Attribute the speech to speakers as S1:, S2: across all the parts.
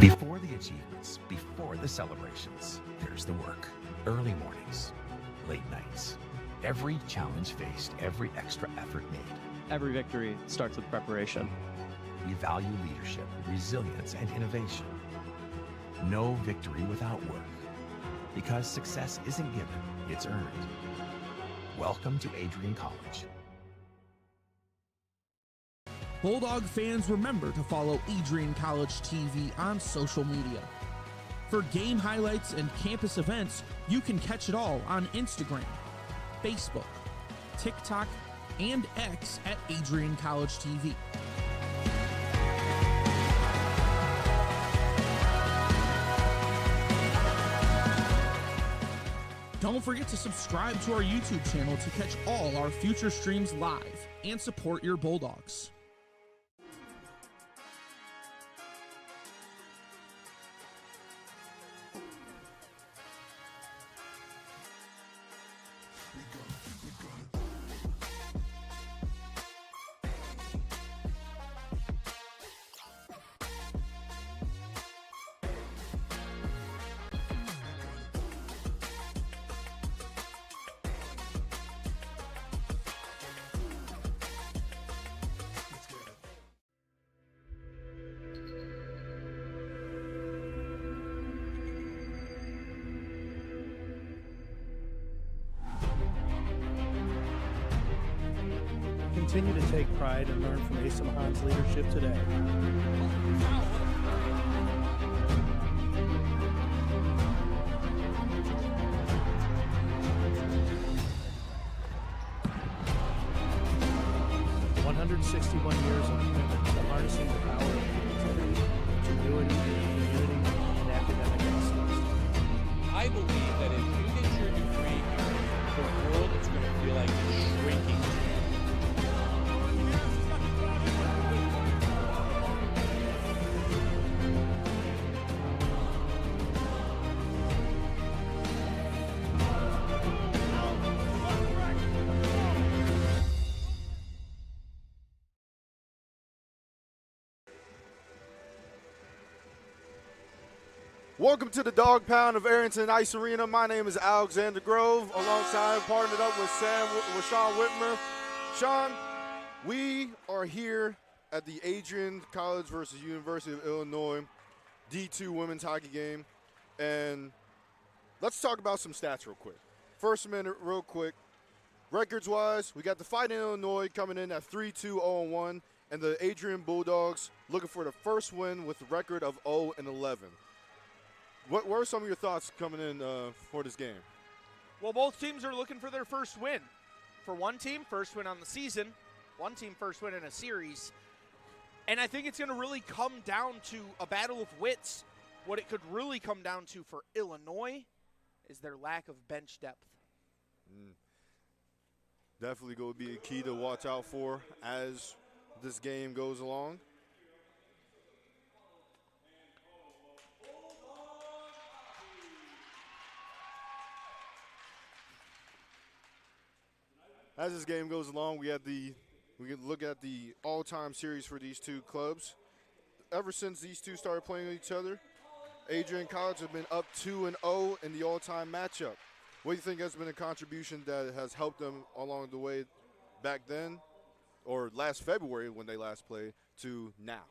S1: Before the achievements, before the celebrations, there's the work. Early mornings, late nights. Every challenge faced, every extra effort made.
S2: Every victory starts with preparation.
S1: We value leadership, resilience, and innovation. No victory without work. Because success isn't given, it's earned. Welcome to Adrian College.
S3: Bulldog fans, remember to follow Adrian College TV on social media. For game highlights and campus events, you can catch it all on Instagram, Facebook, TikTok, and X at Adrian College TV. Don't forget to subscribe to our YouTube channel to catch all our future streams live and support your Bulldogs.
S4: Continue to take pride and learn from Asa Mahan's leadership today. "161 years of commitment to harnessing the power of creativity, ingenuity, community, and academic excellence."
S5: I believe that if you get your degree here, the world is going to feel like it's shrinking.
S6: Welcome to the Dog Pound of Arrington Ice Arena. My name is Alexander Grove, alongside partnered up with Sean Whitmer. Sean, we are here at the Adrian College versus University of Illinois D2 women's hockey game, and let's talk about some stats real quick. First minute, real quick. Records-wise, we got the Fighting Illinois coming in at 3-2-0-1, and the Adrian Bulldogs looking for the first win with a record of 0-11. What are some of your thoughts coming in for this game?
S7: Well, both teams are looking for their first win. For one team, first win on the season. One team, first win in a series. And I think it's going to really come down to a battle of wits. What it could really come down to for Illinois is their lack of bench depth.
S6: Definitely going to be a key to watch out for as this game goes along. As this game goes along, we can look at the all-time series for these two clubs. Ever since these two started playing each other, Adrian College have been up 2-0 in the all-time matchup. What do you think has been a contribution that has helped them along the way back then, or last February when they last played, to now?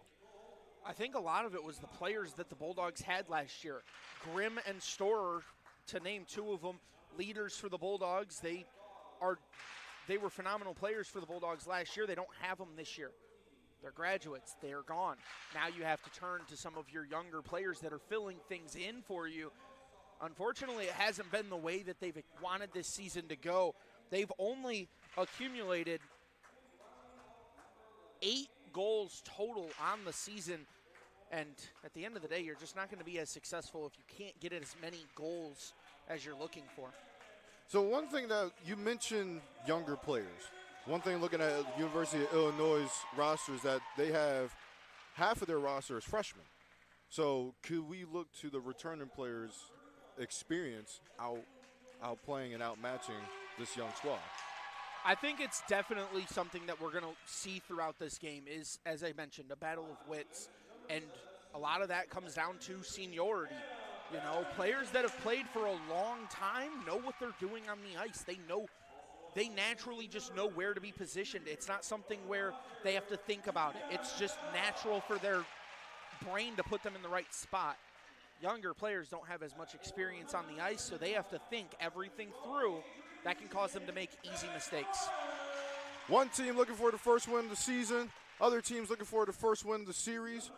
S7: I think a lot of it was the players that the Bulldogs had last year. Grimm and Storer, to name two of them, leaders for the Bulldogs. They were phenomenal players for the Bulldogs last year. They don't have them this year. They're graduates. They are gone. Now you have to turn to some of your younger players that are filling things in for you. Unfortunately, it hasn't been the way that they've wanted this season to go. They've only accumulated 8 goals total on the season And at the end of the day, you're just not going to be as successful if you can't get as many goals as you're looking for.
S6: So one thing that you mentioned, younger players. One thing looking at University of Illinois' roster is that they have half of their roster is freshmen. So could we look to the returning players' experience outplaying and outmatching this young squad?
S7: I think it's definitely something that we're going to see throughout this game is, as I mentioned, a battle of wits. And a lot of that comes down to seniority. You know, players that have played for a long time know what they're doing on the ice. They naturally just know where to be positioned. It's not something where they have to think about it. It's just natural for their brain to put them in the right spot. Younger players don't have as much experience on the ice, so they have to think everything through. That can cause them to make easy mistakes.
S6: One team looking for the first win of the season, other teams looking for the first win of the series.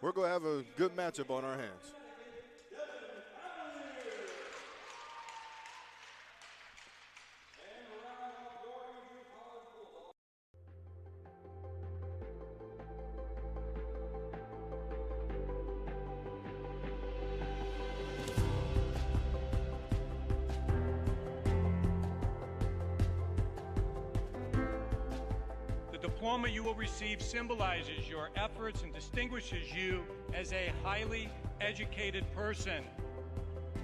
S6: We're going to have a good matchup on our hands.
S8: The diploma you will receive symbolizes your efforts and distinguishes you as a highly educated person,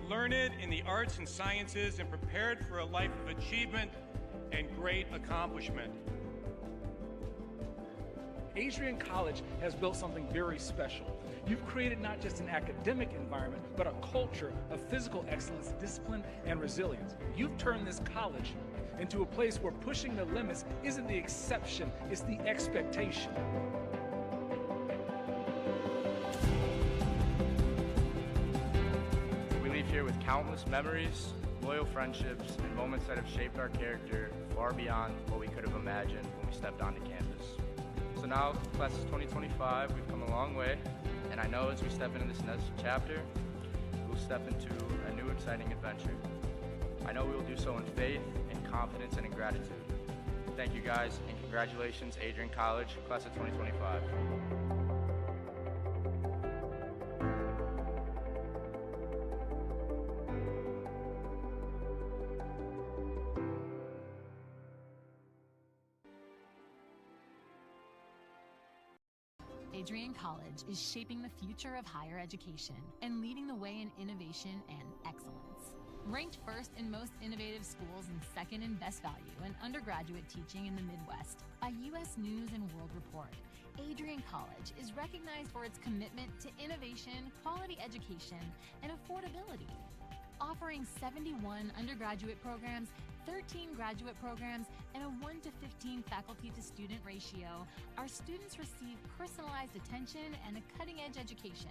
S8: learned in the arts and sciences and prepared for a life of achievement and great accomplishment.
S9: Adrian College has built something very special. You've created not just an academic environment, but a culture of physical excellence, discipline, and resilience. You've turned this college into a place where pushing the limits isn't the exception, it's the expectation.
S10: We leave here with countless memories, loyal friendships, and moments that have shaped our character far beyond what we could have imagined when we stepped onto campus. So now, class of 2025, we've come a long way, and I know as we step into this next chapter, we'll step into a new exciting adventure. I know we will do so in faith, in confidence, and in gratitude. Thank you guys, and congratulations, Adrian College, class of 2025.
S11: Adrian College is shaping the future of higher education and leading the way in innovation and excellence. Ranked first in most innovative schools and second in best value in undergraduate teaching in the Midwest by U.S. News and World Report, Adrian College is recognized for its commitment to innovation, quality education, and affordability. Offering 71 undergraduate programs, 13 graduate programs, and a 1:15 faculty-to-student ratio, our students receive personalized attention and a cutting-edge education.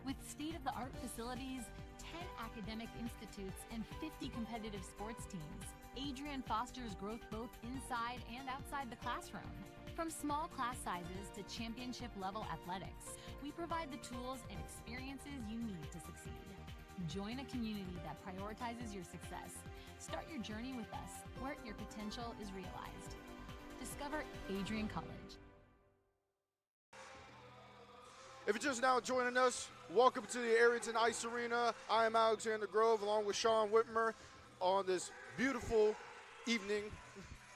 S11: With state-of-the-art facilities, 10 academic institutes, and 50 competitive sports teams, Adrian fosters growth both inside and outside the classroom. From small class sizes to championship-level athletics, we provide the tools and experiences you need to succeed. Join a community that prioritizes your success. Start your journey with us, where your potential is realized. Discover Adrian College.
S6: If you're just now joining us, welcome to the Arrington Ice Arena. I am Alexander Grove, along with Sean Whitmer, on this beautiful evening,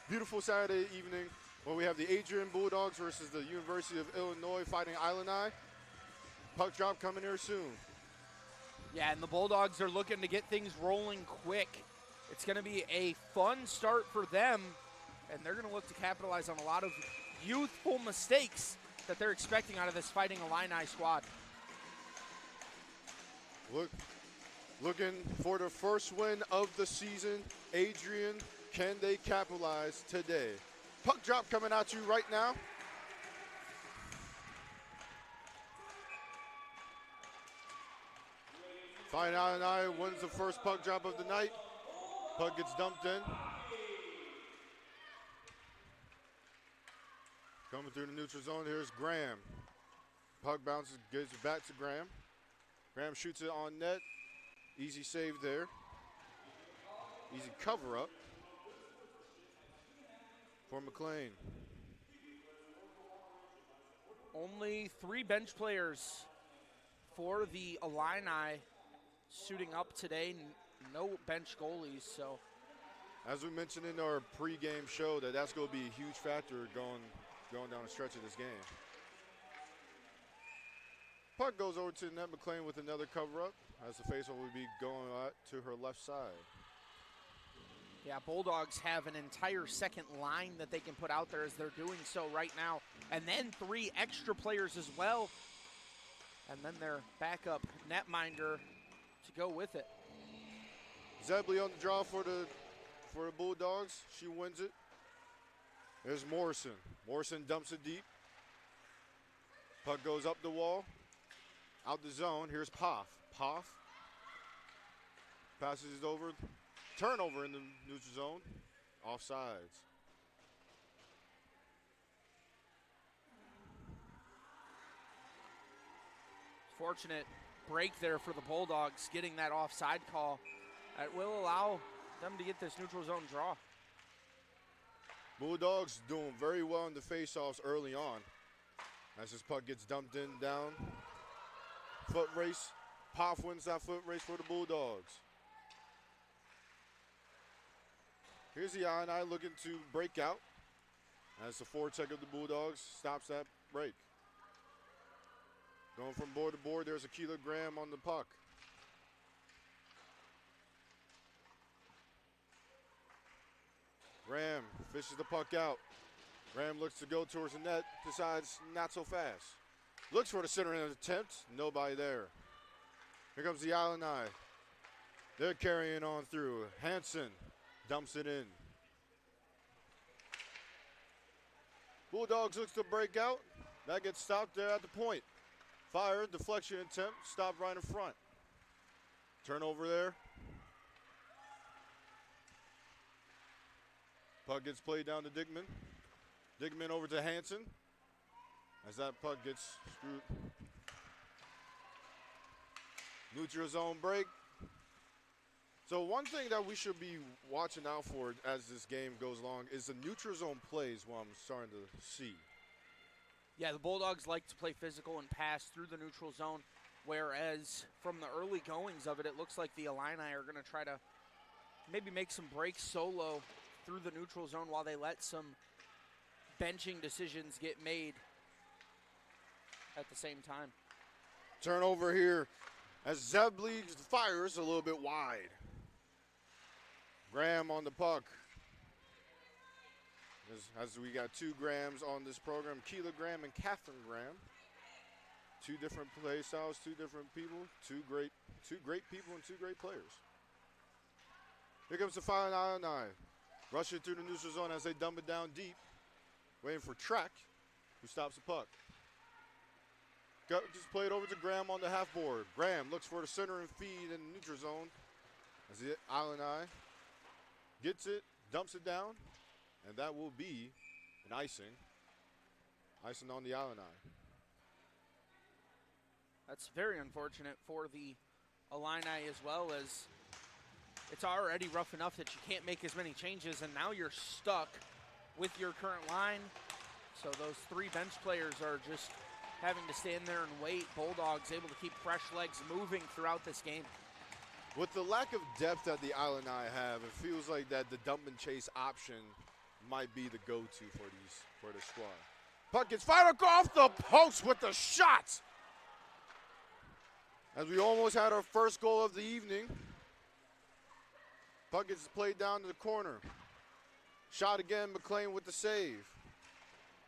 S6: beautiful Saturday evening, when we have the Adrian Bulldogs versus the University of Illinois Fighting Illini. Puck drop coming here soon.
S7: Yeah, and the Bulldogs are looking to get things rolling quick. It's going to be a fun start for them, and they're going to look to capitalize on a lot of youthful mistakes that they're expecting out of this Fighting Illini squad.
S6: Looking for the first win of the season. Adrian, can they capitalize today? Puck drop coming at you right now. Fighting Illini wins the first puck drop of the night. Puck gets dumped in. Coming through the neutral zone, here's Graham. Puck bounces, gives it back to Graham. Graham shoots it on net. Easy save there. Easy cover up for McLean.
S7: Only 3 bench players for the Illini suiting up today. No bench goalies, so.
S6: As we mentioned in our pregame show, that's going to be a huge factor going down the stretch of this game. Puck goes over to Annette McLean with another cover-up as the faceoff will be going out to her left side.
S7: Yeah, Bulldogs have an entire second line that they can put out there as they're doing so right now. And then 3 extra players as well. And then their backup netminder to go with it.
S6: Zebley on the draw for the Bulldogs. She wins it. There's Morrison. Morrison dumps it deep. Puck goes up the wall. Out the zone. Here's Poff. Poff passes it over. Turnover in the neutral zone. Offsides.
S7: Fortunate break there for the Bulldogs, getting that offside call. That will allow them to get this neutral zone draw.
S6: Bulldogs doing very well in the faceoffs early on. As this puck gets dumped in, down. Foot race. Poff wins that foot race for the Bulldogs. Here's the Illini looking to break out as the forecheck of the Bulldogs stops that break. Going from board to board, there's a kilogram on the puck. Graham fishes the puck out. Graham looks to go towards the net, decides not so fast. Looks for the center end attempt, nobody there. Here comes the Illini. They're carrying on through. Hansen dumps it in. Bulldogs looks to break out. That gets stopped there at the point. Fire, deflection attempt, stopped right in front. Turnover there. Puck gets played down to Dickman. Dickman over to Hansen. As that puck gets screwed. Neutral zone break. So one thing that we should be watching out for as this game goes along is the neutral zone plays, what I'm starting to see.
S7: Yeah, the Bulldogs like to play physical and pass through the neutral zone, whereas from the early goings of it, it looks like the Illini are going to try to maybe make some breaks solo through the neutral zone while they let some benching decisions get made at the same time.
S6: Turnover here as Zebley fires a little bit wide. Graham on the puck. As we got 2 Grahams on this program, Keela Graham and Catherine Graham. 2 different play styles, 2 different people, 2 great people and 2 great players. Here comes the final Illini. Rushing through the neutral zone as they dump it down deep. Waiting for Track, who stops the puck. Just play it over to Graham on the half board. Graham looks for the center and feed in the neutral zone. As the Illini gets it, dumps it down, and that will be an icing. Icing on the Illini.
S7: That's very unfortunate for the Illini as well, as it's already rough enough that you can't make as many changes, and now you're stuck with your current line. So those 3 bench players are just having to stand there and wait. Bulldogs able to keep fresh legs moving throughout this game.
S6: With the lack of depth that the Illini have, it feels like that the dump and chase option might be the go-to for the squad. Puck gets fired off the post with the shot. As we almost had our first goal of the evening. Puck gets played down to the corner. Shot again, McLean with the save.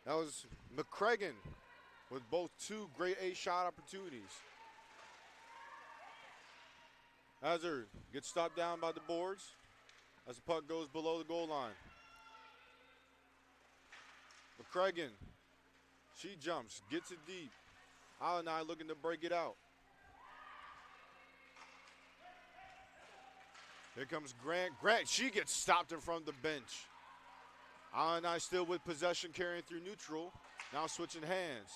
S6: That was McCragen with both 2 great A shot opportunities. Hazard gets stopped down by the boards as the puck goes below the goal line. McCragen, she jumps, gets it deep. Illini looking to break it out. Here comes Grant. Grant, she gets stopped in front of the bench. Illini still with possession, carrying through neutral. Now switching hands.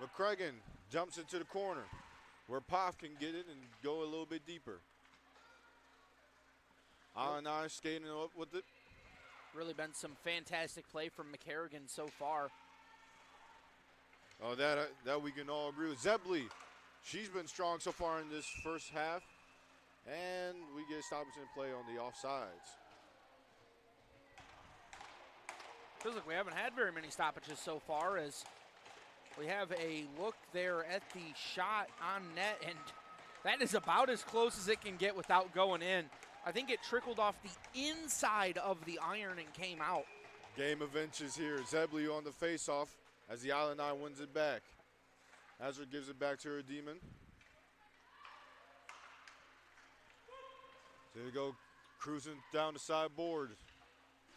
S6: McCragen jumps into the corner where Poff can get it and go a little bit deeper. Illini skating up with it.
S7: Really been some fantastic play from McCarrigan so far.
S6: Oh, that we can all agree with. Zebley She's been strong so far in this first half. And we get stoppage in play on the offsides.
S7: Feels like we haven't had very many stoppages so far, as we have a look there at the shot on net, and that is about as close as it can get without going in. I think it trickled off the inside of the iron and came out.
S6: Game of inches here. Zebley on the faceoff as the Illini wins it back. Hazard gives it back to her Demon. There you go, cruising down the sideboard.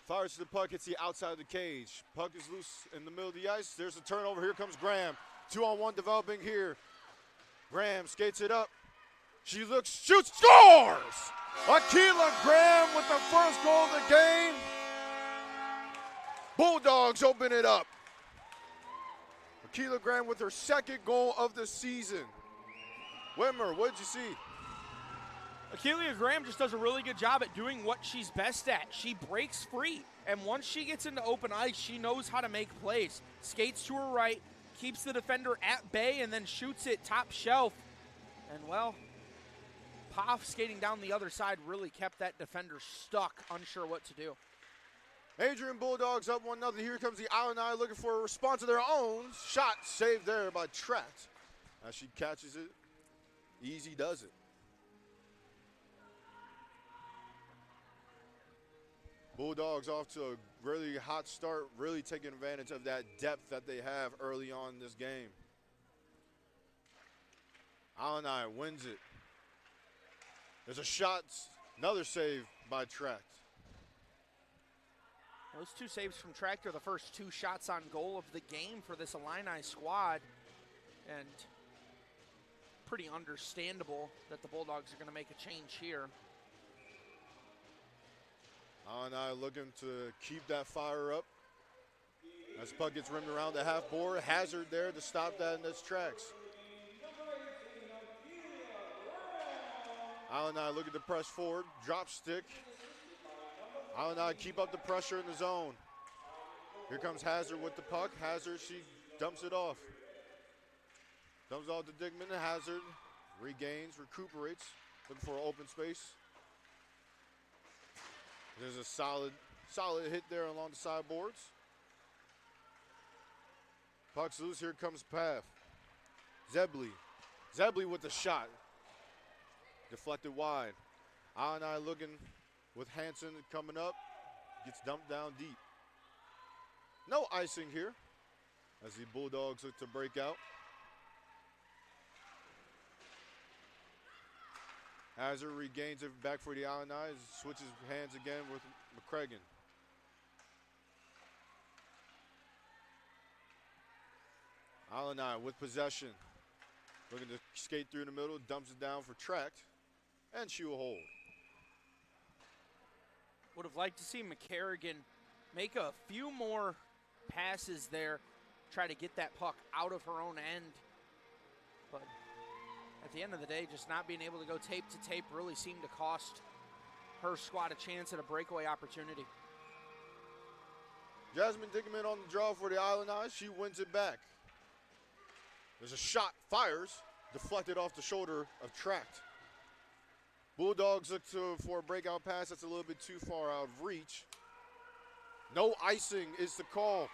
S6: Fires to the puck, hits the outside of the cage. Puck is loose in the middle of the ice. There's a turnover. Here comes Graham. 2-on-1 developing here. Graham skates it up. She looks, shoots, scores! Akila Graham with the first goal of the game. Bulldogs open it up. Akila Graham with her second goal of the season. Whitmer, what did you see?
S7: Akelia Graham just does a really good job at doing what she's best at. She breaks free, and once she gets into open ice, she knows how to make plays. Skates to her right, keeps the defender at bay, and then shoots it top shelf. And, well, Poff skating down the other side really kept that defender stuck, unsure what to do.
S6: Adrian Bulldogs up 1-0. Here comes the Illini looking for a response to their own. Shot saved there by Tract. As she catches it, easy does it. Bulldogs off to a really hot start, really taking advantage of that depth that they have early on in this game. Illini wins it. There's a shot, another save by Tract.
S7: Those two saves from Tract are the first two shots on goal of the game for this Illini squad. And pretty understandable that the Bulldogs are going to make a change here.
S6: Illini looking to keep that fire up. As puck gets rimmed around the half board. Hazard there to stop that in its tracks. Illini looking to press forward. Drop stick. Illini keep up the pressure in the zone. Here comes Hazard with the puck. Hazard, she dumps it off. Dumps off to Dickman. Hazard regains, recuperates. Looking for an open space. There's a solid hit there along the sideboards. Puck's loose. Here comes Path. Zebley with the shot. Deflected wide. Illini looking with Hanson coming up. Gets dumped down deep. No icing here as the Bulldogs look to break out. Hazard regains it back for the Illini. Switches hands again with McCragen. Illini with possession. Looking to skate through the middle. Dumps it down for Tract. And she will hold.
S7: Would have liked to see McCarrigan make a few more passes there. Try to get that puck out of her own end. But at the end of the day, just not being able to go tape to tape really seemed to cost her squad a chance at a breakaway opportunity.
S6: Jasmine Dickman on the draw for the Illini. She wins it back. There's a shot, fires, deflected off the shoulder of Tract. Bulldogs look for a breakout pass that's a little bit too far out of reach. No icing is the call.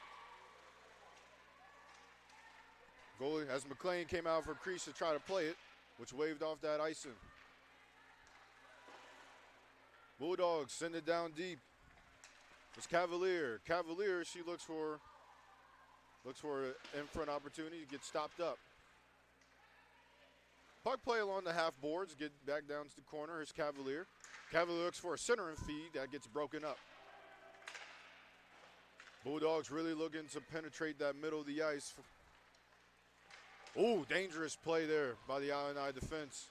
S6: Goalie, as McLean came out for crease to try to play it, which waved off that icing. Bulldogs send it down deep. It's Cavalier. Cavalier, she looks for an in-front opportunity to get stopped up. Puck play along the half boards, get back down to the corner. Here's Cavalier. Cavalier looks for a centering feed that gets broken up. Bulldogs really looking to penetrate that middle of the ice. Ooh, dangerous play there by the Illini defense.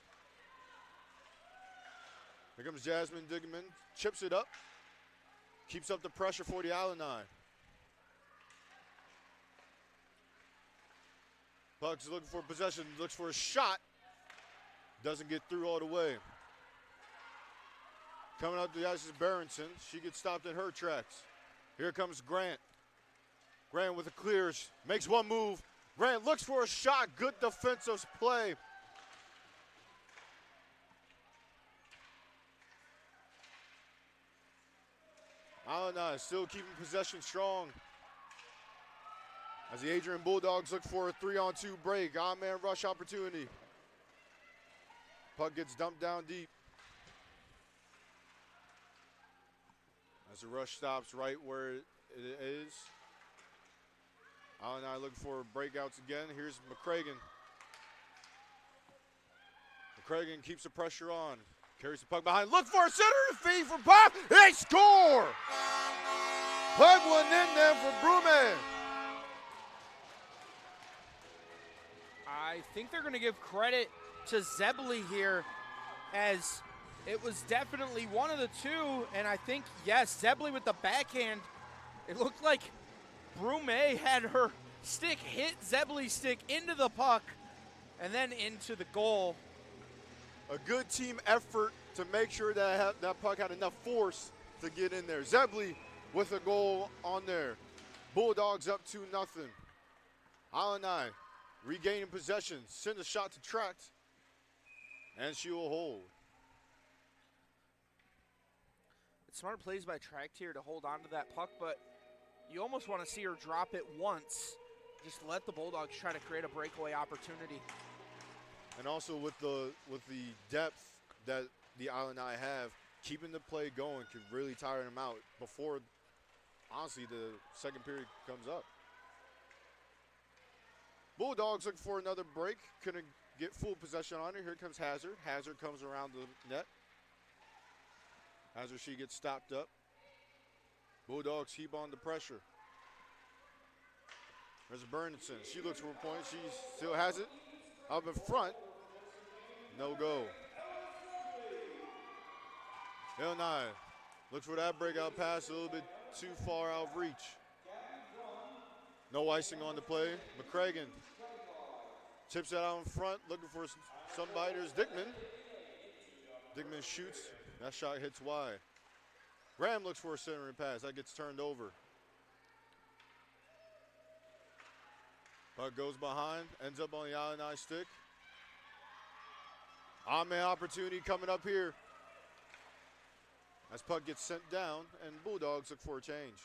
S6: Here comes Jasmine Dickman, chips it up, keeps up the pressure for the Illini. Puck's looking for possession, looks for a shot, doesn't get through all the way. Coming up the ice is Berenson. She gets stopped in her tracks. Here comes Grant. Grant with a clears, makes one move. Grant looks for a shot, good defensive play Alana still keeping possession strong. As the Adrian Bulldogs look for a 3-on-2 break. On-man rush opportunity. Puck gets dumped down deep. As the rush stops right where it is. Alana looking for breakouts again. Here's McCragen. McCragen keeps the pressure on. Carries the puck behind. Look for a center feed for Pop. They score! Plug one in there for Brume.
S7: I think they're going to give credit to Zebley here, as it was definitely one of the two. And I think, yes, Zebley with the backhand. It looked like Brume had her stick hit Zebley's stick into the puck and then into the goal.
S6: A good team effort to make sure that that puck had enough force to get in there. Zebley with a goal on there. Bulldogs up 2-0. Alani regaining possession, send a shot to Tract, and she will hold.
S7: It's smart plays by Tract here to hold on to that puck, but you almost want to see her drop it once. Just let the Bulldogs try to create a breakaway opportunity.
S6: And also with the depth that the Illini have, keeping the play going could really tire them out before, honestly, the second period comes up. Bulldogs looking for another break. Couldn't get full possession on it. Here comes Hazard. Hazard comes around the net. Hazard, she gets stopped up. Bulldogs keep on the pressure. There's a Bernison. She looks for a point. She still has it. Up in front. No go. Illinois looks for that breakout pass, a little bit too far out of reach. No icing on the play. McCragen tips it out in front, looking for somebody. There's Dickman. Dickman shoots. That shot hits wide. Graham looks for a centering pass. That gets turned over. Puck goes behind, ends up on the Illini stick. On-man opportunity coming up here. As puck gets sent down, and Bulldogs look for a change.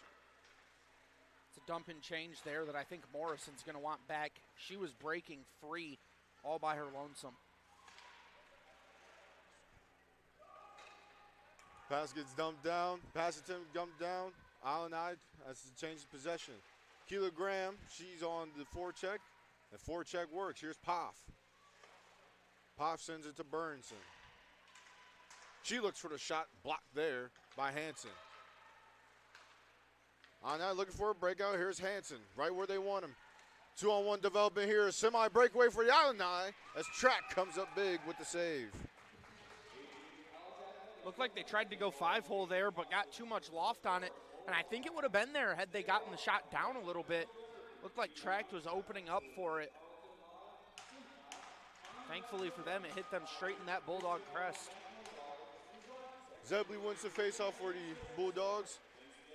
S7: It's a dump and change there that I think Morrison's going to want back. She was breaking free all by her lonesome.
S6: Pass gets dumped down. Pass attempt dumped down. Illini has to change possession. Keela Graham, she's on the forecheck. The forecheck works. Here's Poff. Poff sends it to Burnson. She looks for the shot blocked there by Hanson. Illini looking for a breakout. Here's Hanson, right where they want him. 2-on-1 development here. A semi-breakaway for the Illini as Track comes up big with the save.
S7: Looked like they tried to go 5-hole there, but got too much loft on it. And I think it would have been there had they gotten the shot down a little bit. Looked like Tract was opening up for it. Thankfully for them, it hit them straight in that Bulldog crest.
S6: Zebley wins the faceoff for the Bulldogs.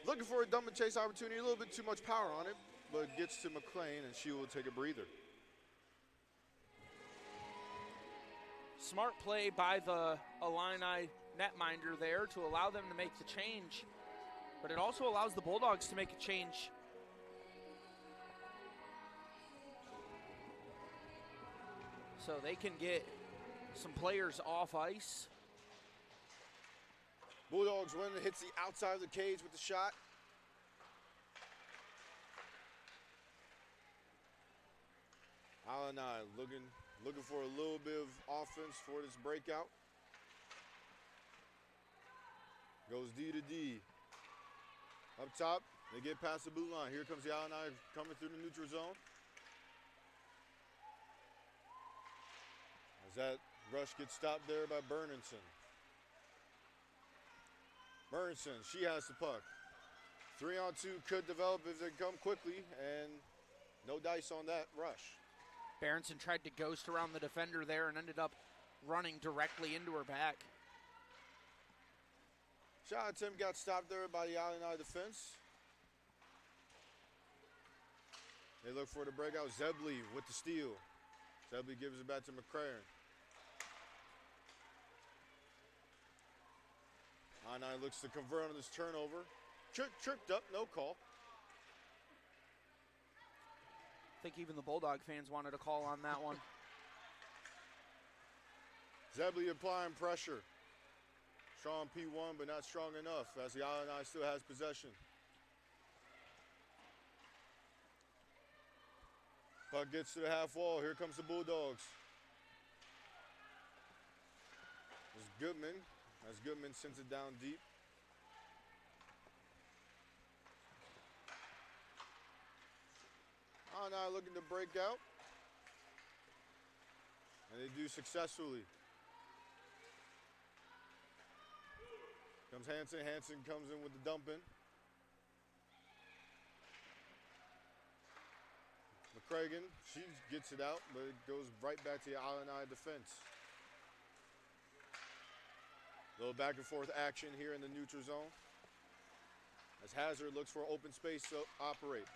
S6: Looking for a dump and chase opportunity, a little bit too much power on it, but gets to McLean and she will take a breather.
S7: Smart play by the Illini netminder there to allow them to make the change, but it also allows the Bulldogs to make a change. So they can get some players off ice.
S6: Bulldogs win, hits the outside of the cage with the shot. Illini looking for a little bit of offense for this breakout. Goes D to D. Up top, they get past the blue line. Here comes the Illini coming through the neutral zone. As that rush gets stopped there by Bernison. Bernison, she has the puck. 3-on-2 could develop if they come quickly, and no dice on that rush.
S7: Berenson tried to ghost around the defender there and ended up running directly into her back.
S6: Shot attempt got stopped there by the Illini defense. They look for the breakout. Zebley with the steal. Zebley gives it back to McCrary. Illini looks to convert on this turnover. Tripped up, no call.
S7: I think even the Bulldog fans wanted a call on that one.
S6: Zebley applying pressure. Strong P1, but not strong enough as the Illini still has possession. Puck gets to the half wall. Here comes the Bulldogs. It's Goodman. As Goodman sends it down deep. Now looking to break out. And they do successfully. Comes Hanson. Hanson comes in with the dumping. McCragen, she gets it out, but it goes right back to the Illini defense. Little back and forth action here in the neutral zone. As Hazard looks for open space to operate.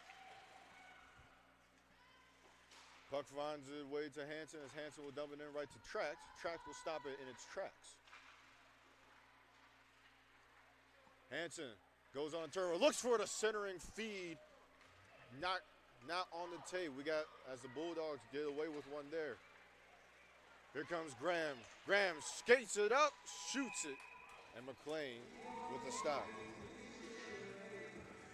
S6: Puck finds its way to Hanson as Hanson will dump it in right to Trax. Trax will stop it in its tracks. Hanson goes on turn, looks for the centering feed. Not on the tape. We got, as the Bulldogs get away with one there. Here comes Graham. Graham skates it up, shoots it, and McLean with the stop.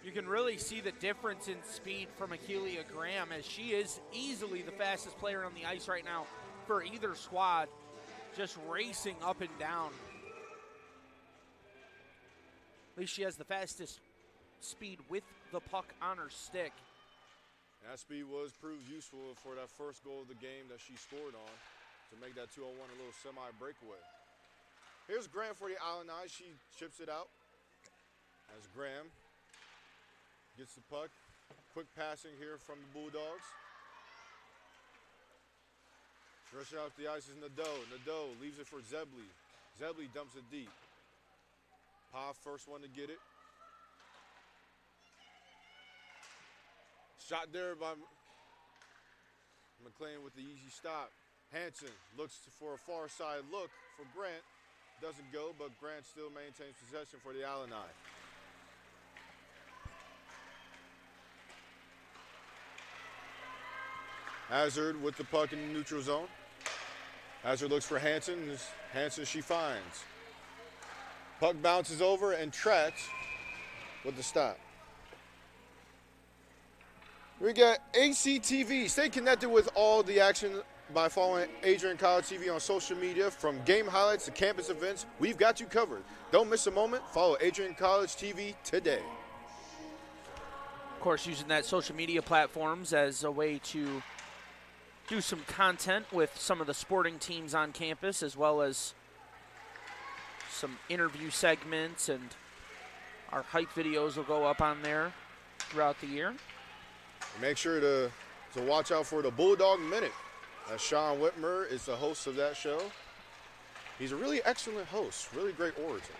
S7: You can really see the difference in speed from Akeelia Graham, as she is easily the fastest player on the ice right now for either squad, just racing up and down. At least she has the fastest speed with the puck on her stick.
S6: That speed was proved useful for that first goal of the game that she scored on to make that 2-on-1 a little semi-breakaway. Here's Graham for the Illini. She chips it out as Graham gets the puck. Quick passing here from the Bulldogs. Rushing off the ice is Nadeau. Nadeau leaves it for Zebley. Zebley dumps it deep. Pa first one to get it. Shot there by McLean with the easy stop. Hanson looks for a far side look for Grant. Doesn't go, but Grant still maintains possession for the Illini. Hazard with the puck in the neutral zone. Hazard looks for Hanson. Hanson she finds. Puck bounces over and Trax with the stop. We got ACHA. Stay connected with all the action by following Adrian College TV on social media. From game highlights to campus events, we've got you covered. Don't miss a moment. Follow Adrian College TV today.
S7: Of course, using that social media platforms as a way to do some content with some of the sporting teams on campus, as well as some interview segments, and our hype videos will go up on there throughout the year.
S6: Make sure to watch out for the Bulldog Minute, as Sean Whitmer is the host of that show. He's a really excellent host, really great orator.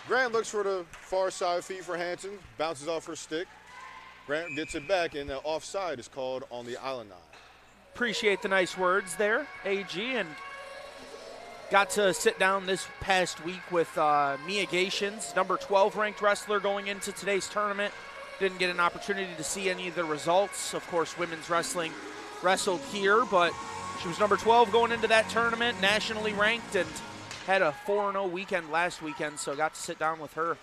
S6: Grant looks for the far side feed for Hanson, bounces off her stick. Grant gets it back, and the offside is called on the Illini.
S7: Appreciate the nice words there, AG, and got to sit down this past week with Mia Gations, number 12 ranked wrestler going into today's tournament. Didn't get an opportunity to see any of the results. Of course, women's wrestling wrestled here, but she was number 12 going into that tournament, nationally ranked, and had a 4-0 weekend last weekend, so got to sit down with her.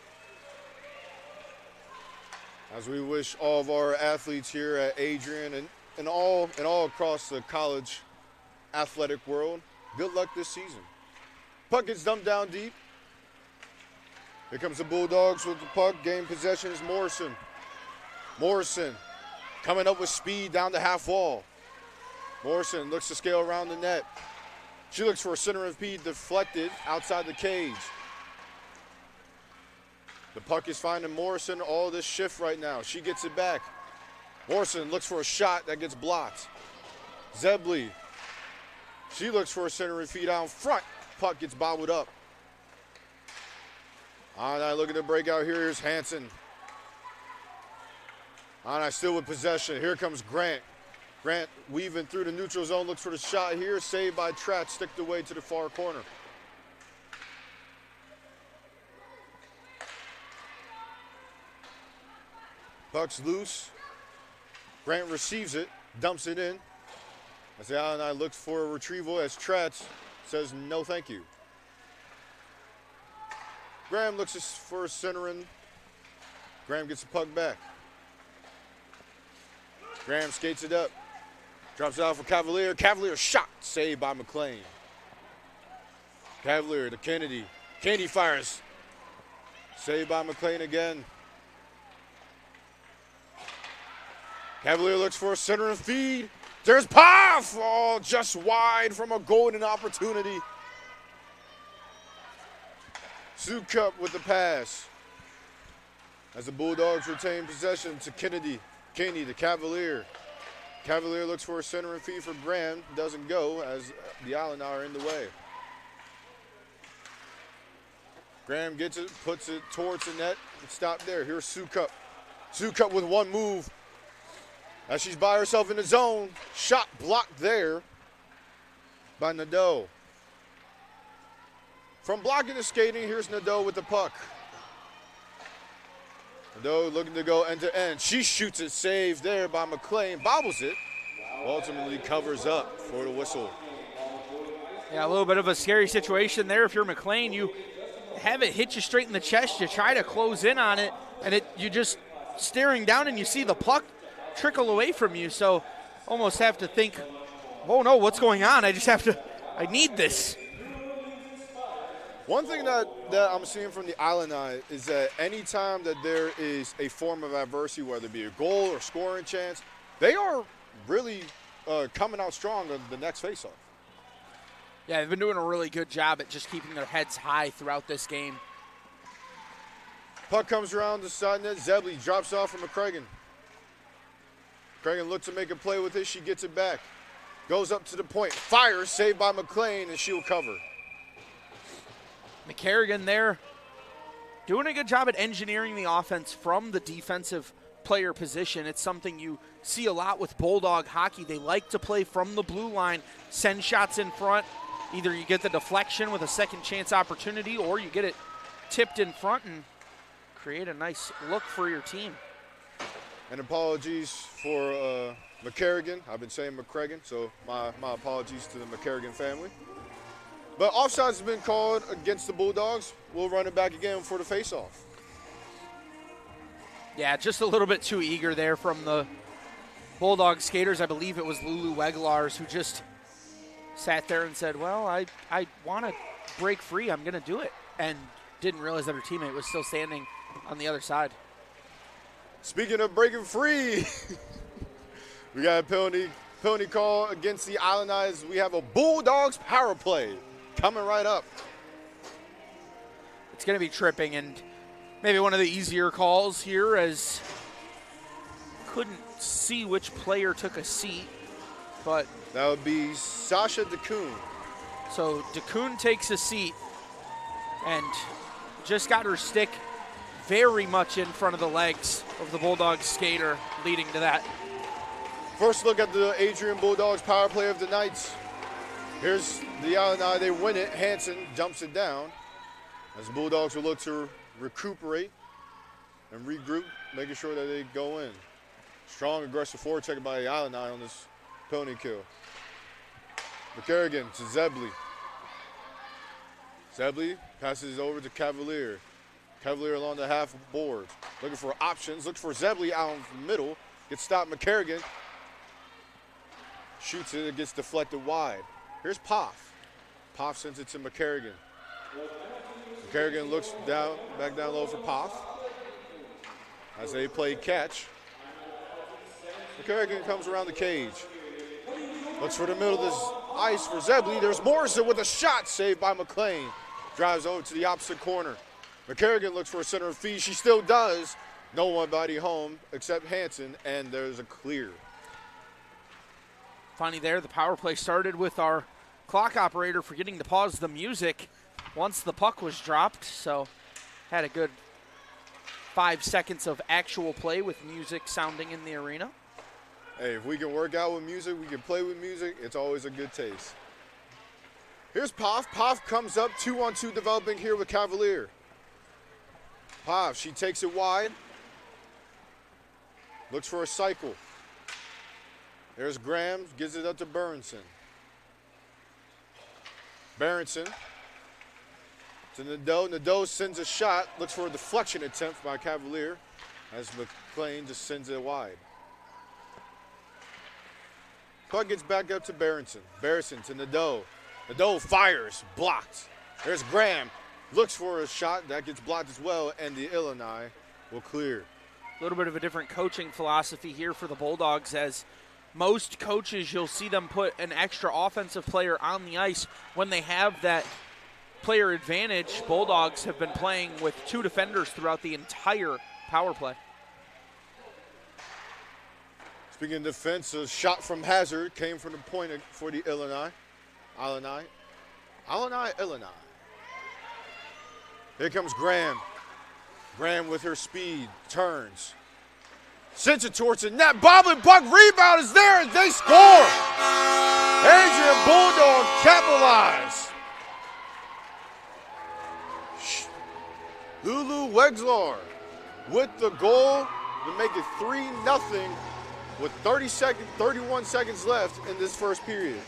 S6: As we wish all of our athletes here at Adrian and all across the college athletic world, good luck this season. Puck gets dumped down deep. Here comes the Bulldogs with the puck. Game possession is Morrison. Morrison coming up with speed down the half wall. Morrison looks to scale around the net. She looks for a center of feed deflected outside the cage. The puck is finding Morrison all this shift right now. She gets it back. Morrison looks for a shot that gets blocked. Zebley, she looks for a center of feed out front. Puck gets bobbled up. I look at the breakout here. Here's Hanson. Still with possession. Here comes Grant. Grant weaving through the neutral zone, looks for the shot here. Saved by Tratt, sticked away to the far corner. Puck's loose. Grant receives it, dumps it in. As the Illini looks for a retrieval as Tratz says no thank you. Graham looks for a centering. Graham gets the puck back. Graham skates it up. Drops it out for Cavalier. Cavalier shot, saved by McLean. Cavalier to Kennedy. Kennedy fires. Saved by McLean again. Cavalier looks for a center and feed. There's Poff! Oh, just wide from a golden opportunity. Sukup with the pass. As the Bulldogs retain possession to Kennedy. Kennedy to Cavalier. Cavalier looks for a center and feed for Graham. Doesn't go as the Illini are in the way. Graham gets it, puts it towards the net. Stop there. Here's Sukup. Sukup with one move. As she's by herself in the zone. Shot blocked there by Nadeau. From blocking to skating, here's Nadeau with the puck. Nadeau looking to go end to end. She shoots it, saved there by McLean. Bobbles it. Ultimately covers up for the whistle.
S7: Yeah, a little bit of a scary situation there. If you're McLean, you have it hit you straight in the chest. You try to close in on it, and you just staring down and you see the puck trickle away from you. So almost have to think, oh no, what's going on? I need this.
S6: One thing that I'm seeing from the Illini is that anytime that there is a form of adversity, whether it be a goal or scoring chance, they are really coming out strong on the next faceoff.
S7: Yeah, they've been doing a really good job at just keeping their heads high throughout this game.
S6: Puck comes around the side net. Zebley drops off from McCragen. McCragen looks to make a play with it. She gets it back. Goes up to the point. Fires, saved by McLean, and she'll cover.
S7: McCarrigan there doing a good job at engineering the offense from the defensive player position. It's something you see a lot with Bulldog hockey. They like to play from the blue line, send shots in front. Either you get the deflection with a second chance opportunity or you get it tipped in front and create a nice look for your team.
S6: And apologies for McCarrigan. I've been saying McCragen, so my apologies to the McCarrigan family. But offsides has been called against the Bulldogs. We'll run it back again for the faceoff.
S7: Yeah, just a little bit too eager there from the Bulldog skaters. I believe it was Lulu Weglars who just sat there and said, well, I want to break free. I'm going to do it. And didn't realize that her teammate was still standing on the other side.
S6: Speaking of breaking free, we got a penalty call against the Illini. We have a Bulldogs power play coming right up.
S7: It's going to be tripping and maybe one of the easier calls here, as couldn't see which player took a seat, but
S6: that would be Sasha DeKoon.
S7: So DeKoon takes a seat and just got her stick very much in front of the legs of the Bulldogs skater, leading to that.
S6: First look at the Adrian Bulldogs power play of the night. Here's the Illini. They win it. Hansen dumps it down as the Bulldogs will look to recuperate and regroup, making sure that they go in. Strong, aggressive forecheck by the Illini on this penalty kill. McCarrigan to Zebley. Zebley passes over to Cavalier. Cavalier along the half board. Looking for options. Looks for Zebley out in the middle. Gets stopped. McCarrigan shoots it. It gets deflected wide. Here's Poff. Poff sends it to McCarrigan. McCarrigan looks down, back down low for Poff as they play catch. McCarrigan comes around the cage. Looks for the middle of this ice for Zebley. There's Morrison with a shot saved by McLean. Drives over to the opposite corner. McCarrigan looks for a center of feed. She still does. No one body home except Hansen, and there's a clear.
S7: Funny there, the power play started with our clock operator forgetting to pause the music once the puck was dropped, so had a good 5 seconds of actual play with music sounding in the arena.
S6: Hey, if we can work out with music, we can play with music, it's always a good taste. Here's Poff. Poff comes up 2-on-2 developing here with Cavalier. Poff, she takes it wide. looks for a cycle. There's Graham, gives it up to Berenson. Berenson to Nadeau. Nadeau sends a shot, looks for a deflection attempt by Cavalier as McClain just sends it wide. Puck gets back up to Berenson. Berenson to Nadeau. Nadeau fires, blocked. There's Graham, looks for a shot, that gets blocked as well, and the Illini will clear.
S7: A little bit of a different coaching philosophy here for the Bulldogs, as most coaches, you'll see them put an extra offensive player on the ice when they have that player advantage. Bulldogs have been playing with 2 defenders throughout the entire power play.
S6: Speaking of defense, a shot from Hazard came from the point for the Illini. Illini. Here comes Graham. Graham with her speed, turns. Sends it towards the net. Bobbling puck, rebound is there, and they score. Adrian Bulldog capitalize. Lulu Wexlar with the goal to make it 3-0 with 31 seconds left in this first period.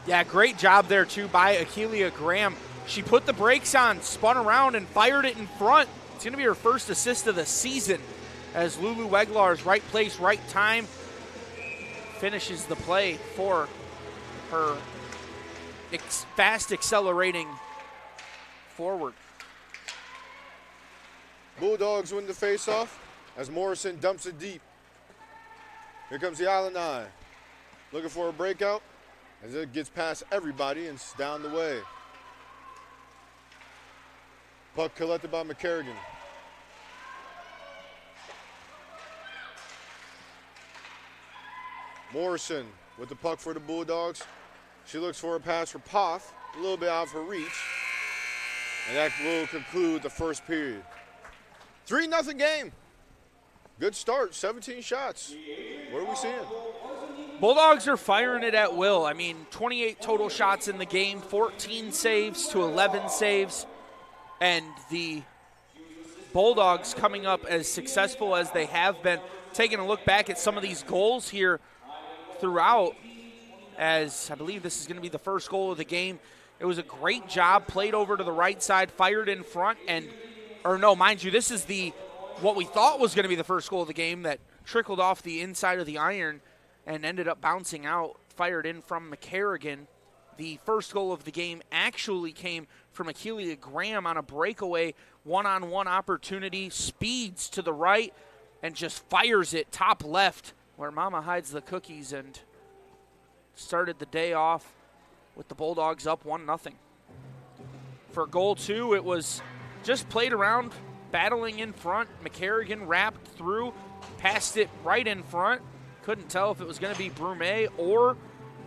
S7: Yeah, great job there, too, by Akeelia Graham. She put the brakes on, spun around, and fired it in front. It's going to be her first assist of the season, as Lulu Weglar's right place, right time finishes the play for her fast accelerating forward.
S6: Bulldogs win the faceoff as Morrison dumps it deep. Here comes the Illini, looking for a breakout as it gets past everybody and it's down the way. Puck collected by McCarrigan. Morrison with the puck for the Bulldogs. She looks for a pass for Poff, a little bit out of her reach. And that will conclude the first period. 3-0 game. Good start, 17 shots. What are we seeing?
S7: Bulldogs are firing it at will. I mean, 28 total shots in the game, 14 saves to 11 saves. And the Bulldogs coming up as successful as they have been. Taking a look back at some of these goals here throughout, as I believe this is going to be the first goal of the game. It was a great job, played over to the right side, fired in front, and, or no, mind you, this is what we thought was going to be the first goal of the game that trickled off the inside of the iron and ended up bouncing out, fired in from McCarrigan. The first goal of the game actually came from Akeelia Graham on a breakaway, one-on-one opportunity, speeds to the right, and just fires it top left where Mama hides the cookies, and started the day off with the Bulldogs up 1-0. For goal 2, it was just played around, battling in front. McCarrigan wrapped through, passed it right in front. Couldn't tell if it was going to be Brumet or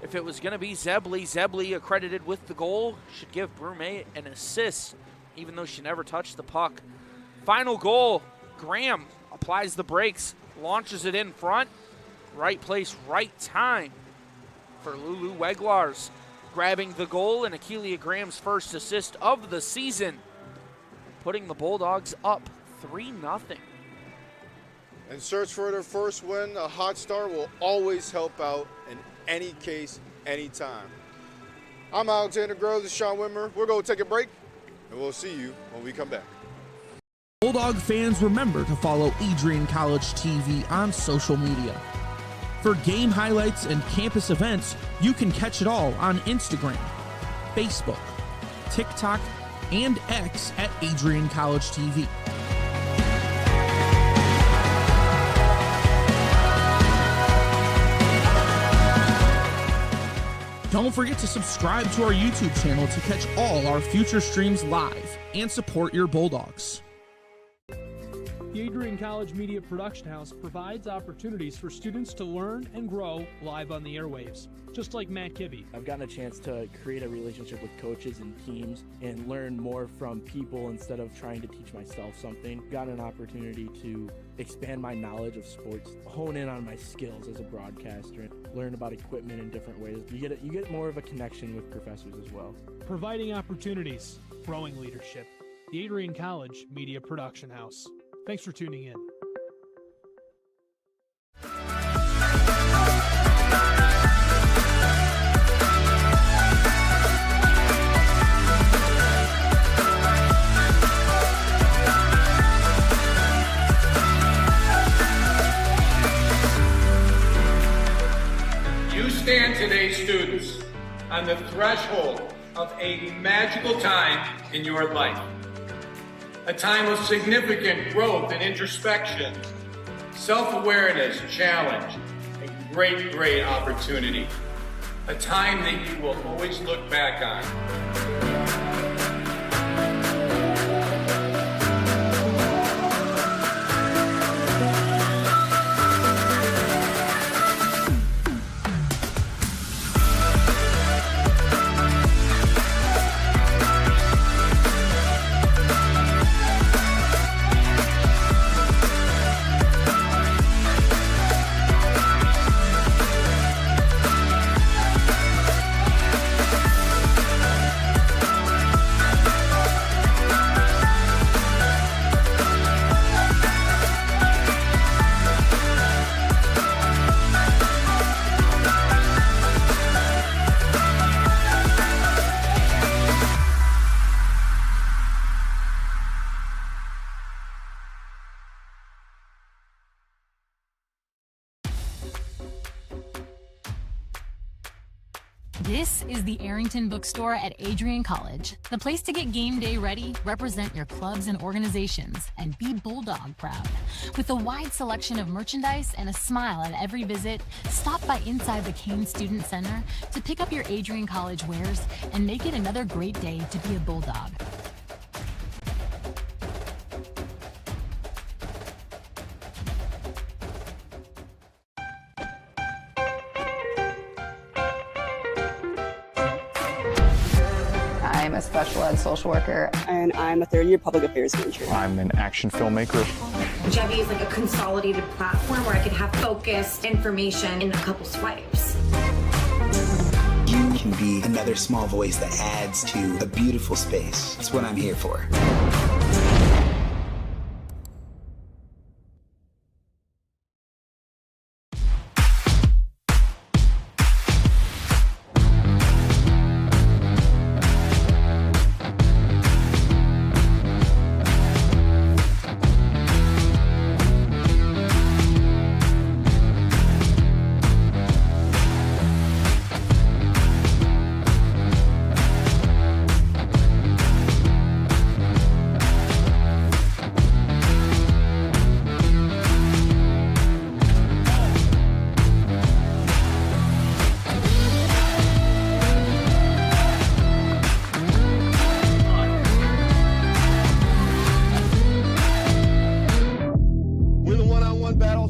S7: if it was going to be Zebley. Zebley, accredited with the goal, should give Brumet an assist, even though she never touched the puck. Final goal, Graham applies the brakes, launches it in front. Right place, right time for Lulu Weglars, grabbing the goal and Akeelia Graham's first assist of the season, putting the Bulldogs up 3-0.
S6: In search for their first win, a hot start will always help out in any case, anytime. I'm Alexander Grove, this is Sean Wimmer. We're going to take a break, and we'll see you when we come back.
S3: Bulldog fans, remember to follow Adrian College TV on social media. For game highlights and campus events, you can catch it all on Instagram, Facebook, TikTok, and X at AdrianCollegeTV. Don't forget to subscribe to our YouTube channel to catch all our future streams live and support your Bulldogs.
S4: The Adrian College Media Production House provides opportunities for students to learn and grow live on the airwaves, just like Matt Kibbe.
S12: I've gotten a chance to create a relationship with coaches and teams and learn more from people instead of trying to teach myself something. Got an opportunity to expand my knowledge of sports, hone in on my skills as a broadcaster, learn about equipment in different ways. You get more of a connection with professors as well.
S4: Providing opportunities, growing leadership. The Adrian College Media Production House. Thanks for tuning in.
S8: stand today, students, on the threshold of a magical time in your life. A time of significant growth and introspection, self-awareness, challenge, and great opportunity. A time that you will always look back on.
S11: This is the Arrington Bookstore at Adrian College, the place to get game day ready, represent your clubs and organizations, and be Bulldog proud. With a wide selection of merchandise and a smile at every visit, stop by inside the Kane Student Center to pick up your Adrian College wares and make it another great day to be a Bulldog.
S13: I'm a special ed social worker. And I'm a third-year public affairs major.
S14: I'm an action filmmaker.
S15: Jevi is like a consolidated platform where I could have focused information in a couple swipes.
S16: You can be another small voice that adds to a beautiful space. That's what I'm here for.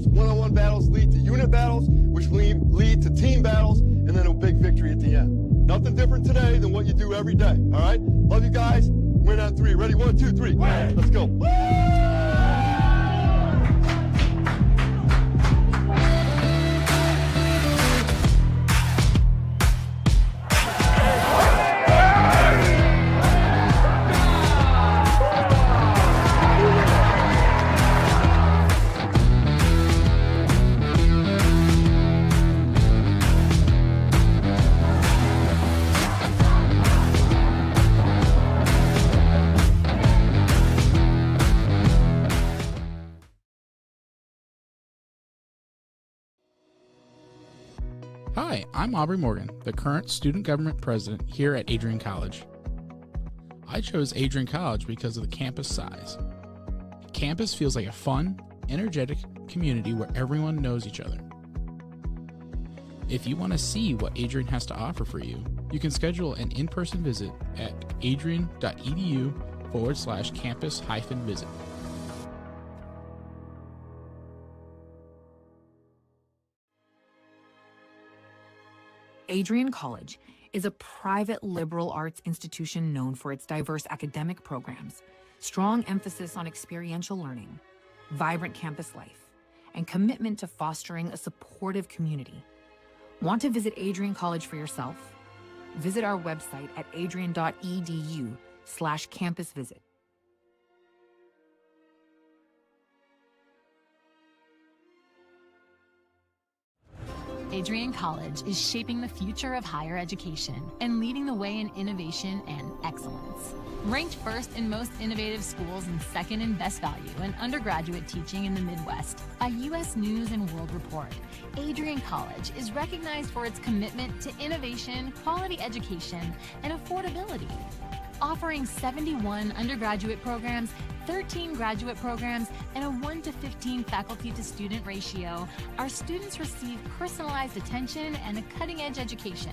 S6: One-on-one battles lead to unit battles, which lead to team battles, and then a big victory at the end. Nothing different today than what you do every day, all right? Love you guys. Win on three. Ready? 1, 2, 3. Win. Let's go.
S17: Hi, I'm Aubrey Morgan, the current student government president here at Adrian College. I chose Adrian College because of the campus size. Campus feels like a fun, energetic community where everyone knows each other. If you want to see what Adrian has to offer for you, you can schedule an in-person visit at adrian.edu/campus-visit.
S18: Adrian College is a private liberal arts institution known for its diverse academic programs, strong emphasis on experiential learning, vibrant campus life, and commitment to fostering a supportive community. Want to visit Adrian College for yourself? Visit our website at adrian.edu/campus-visit.
S11: Adrian College is shaping the future of higher education and leading the way in innovation and excellence. Ranked first in most innovative schools and second in best value in undergraduate teaching in the Midwest by U.S. News and World Report, Adrian College is recognized for its commitment to innovation, quality education, and affordability. Offering 71 undergraduate programs, 13 graduate programs, and a 1-to-15 faculty-to-student ratio, our students receive personalized attention and a cutting-edge education.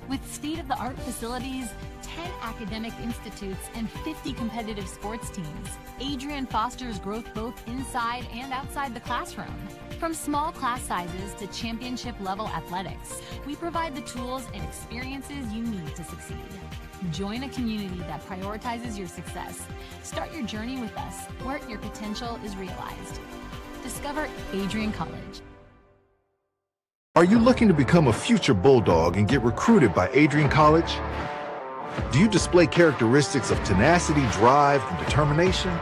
S11: With state-of-the-art facilities, 10 academic institutes, and 50 competitive sports teams, Adrian fosters growth both inside and outside the classroom. From small class sizes to championship-level athletics, we provide the tools and experiences you need to succeed. Join a community that prioritizes your success. Start your journey with us, where your potential is realized. Discover Adrian College.
S14: Are you looking to become a future Bulldog and get recruited by Adrian College? Do you display characteristics of tenacity, drive, and determination?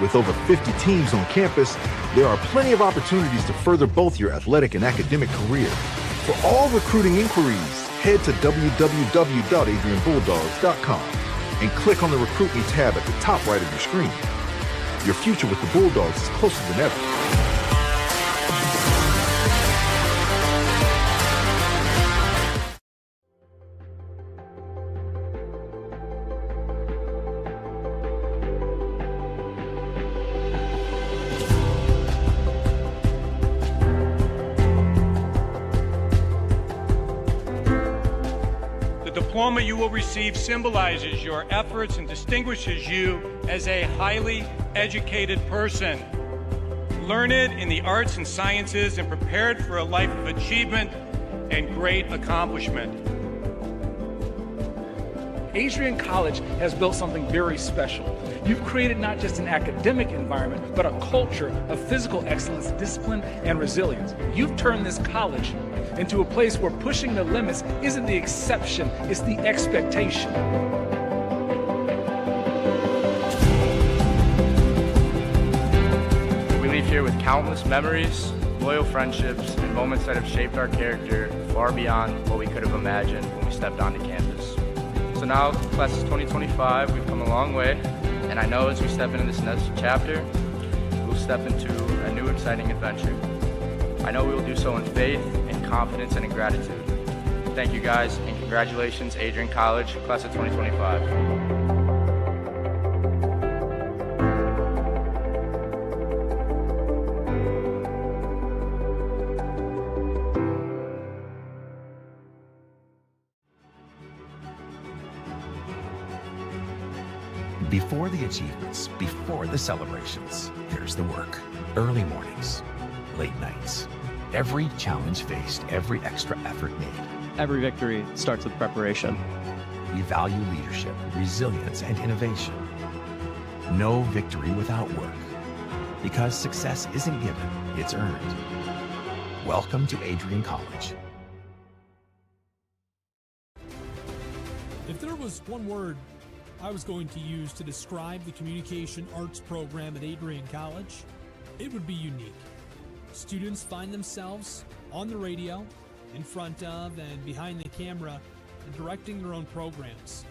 S14: With over 50 teams on campus, there are plenty of opportunities to further both your athletic and academic career. For all recruiting inquiries, head to www.adrianbulldogs.com and click on the Recruit Me tab at the top right of your screen. Your future with the Bulldogs is closer than ever.
S8: The diploma you will receive symbolizes your efforts and distinguishes you as a highly educated person, learned in the arts and sciences and prepared for a life of achievement and great accomplishment.
S9: Adrian College has built something very special. You've created not just an academic environment, but a culture of physical excellence, discipline, and resilience. You've turned this college into a place where pushing the limits isn't the exception, it's the expectation.
S10: We leave here with countless memories, loyal friendships, and moments that have shaped our character far beyond what we could have imagined when we stepped onto campus. So now, class of 2025, we've come a long way, and I know as we step into this next chapter, we'll step into a new exciting adventure. I know we will do so in faith, in confidence, and in gratitude. Thank you guys, and congratulations, Adrian College, class of 2025.
S1: Before the achievements, before the celebrations, here's the work. Early mornings, late nights. Every challenge faced, every extra effort made.
S2: Every victory starts with preparation.
S1: We value leadership, resilience, and innovation. No victory without work. Because success isn't given, it's earned. Welcome to Adrian College.
S4: If there was one word I was going to use to describe the communication arts program at Adrian College, it would be unique. Students find themselves on the radio, in front of and behind the camera, and directing their own programs.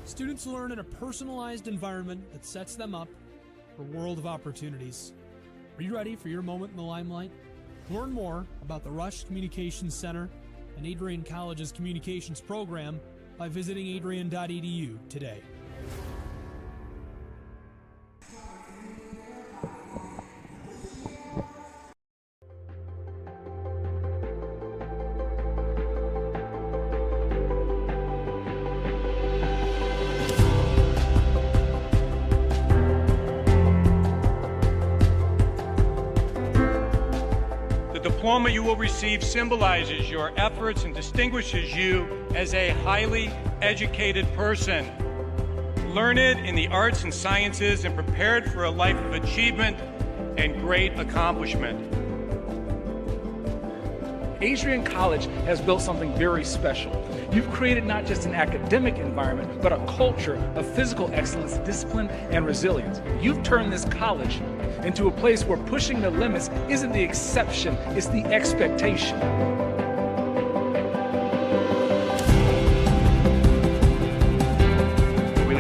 S4: Students learn in a personalized environment that sets them up for a world of opportunities. Are you ready for your moment in the limelight? Learn more about the Rush Communications Center and Adrian College's communications program by visiting adrian.edu today.
S8: The diploma you will receive symbolizes your efforts and distinguishes you as a highly educated person, learned in the arts and sciences and prepared for a life of achievement and great accomplishment.
S9: Adrian College has built something very special. You've created not just an academic environment, but a culture of physical excellence, discipline, and resilience. You've turned this college into a place where pushing the limits isn't the exception, it's the expectation.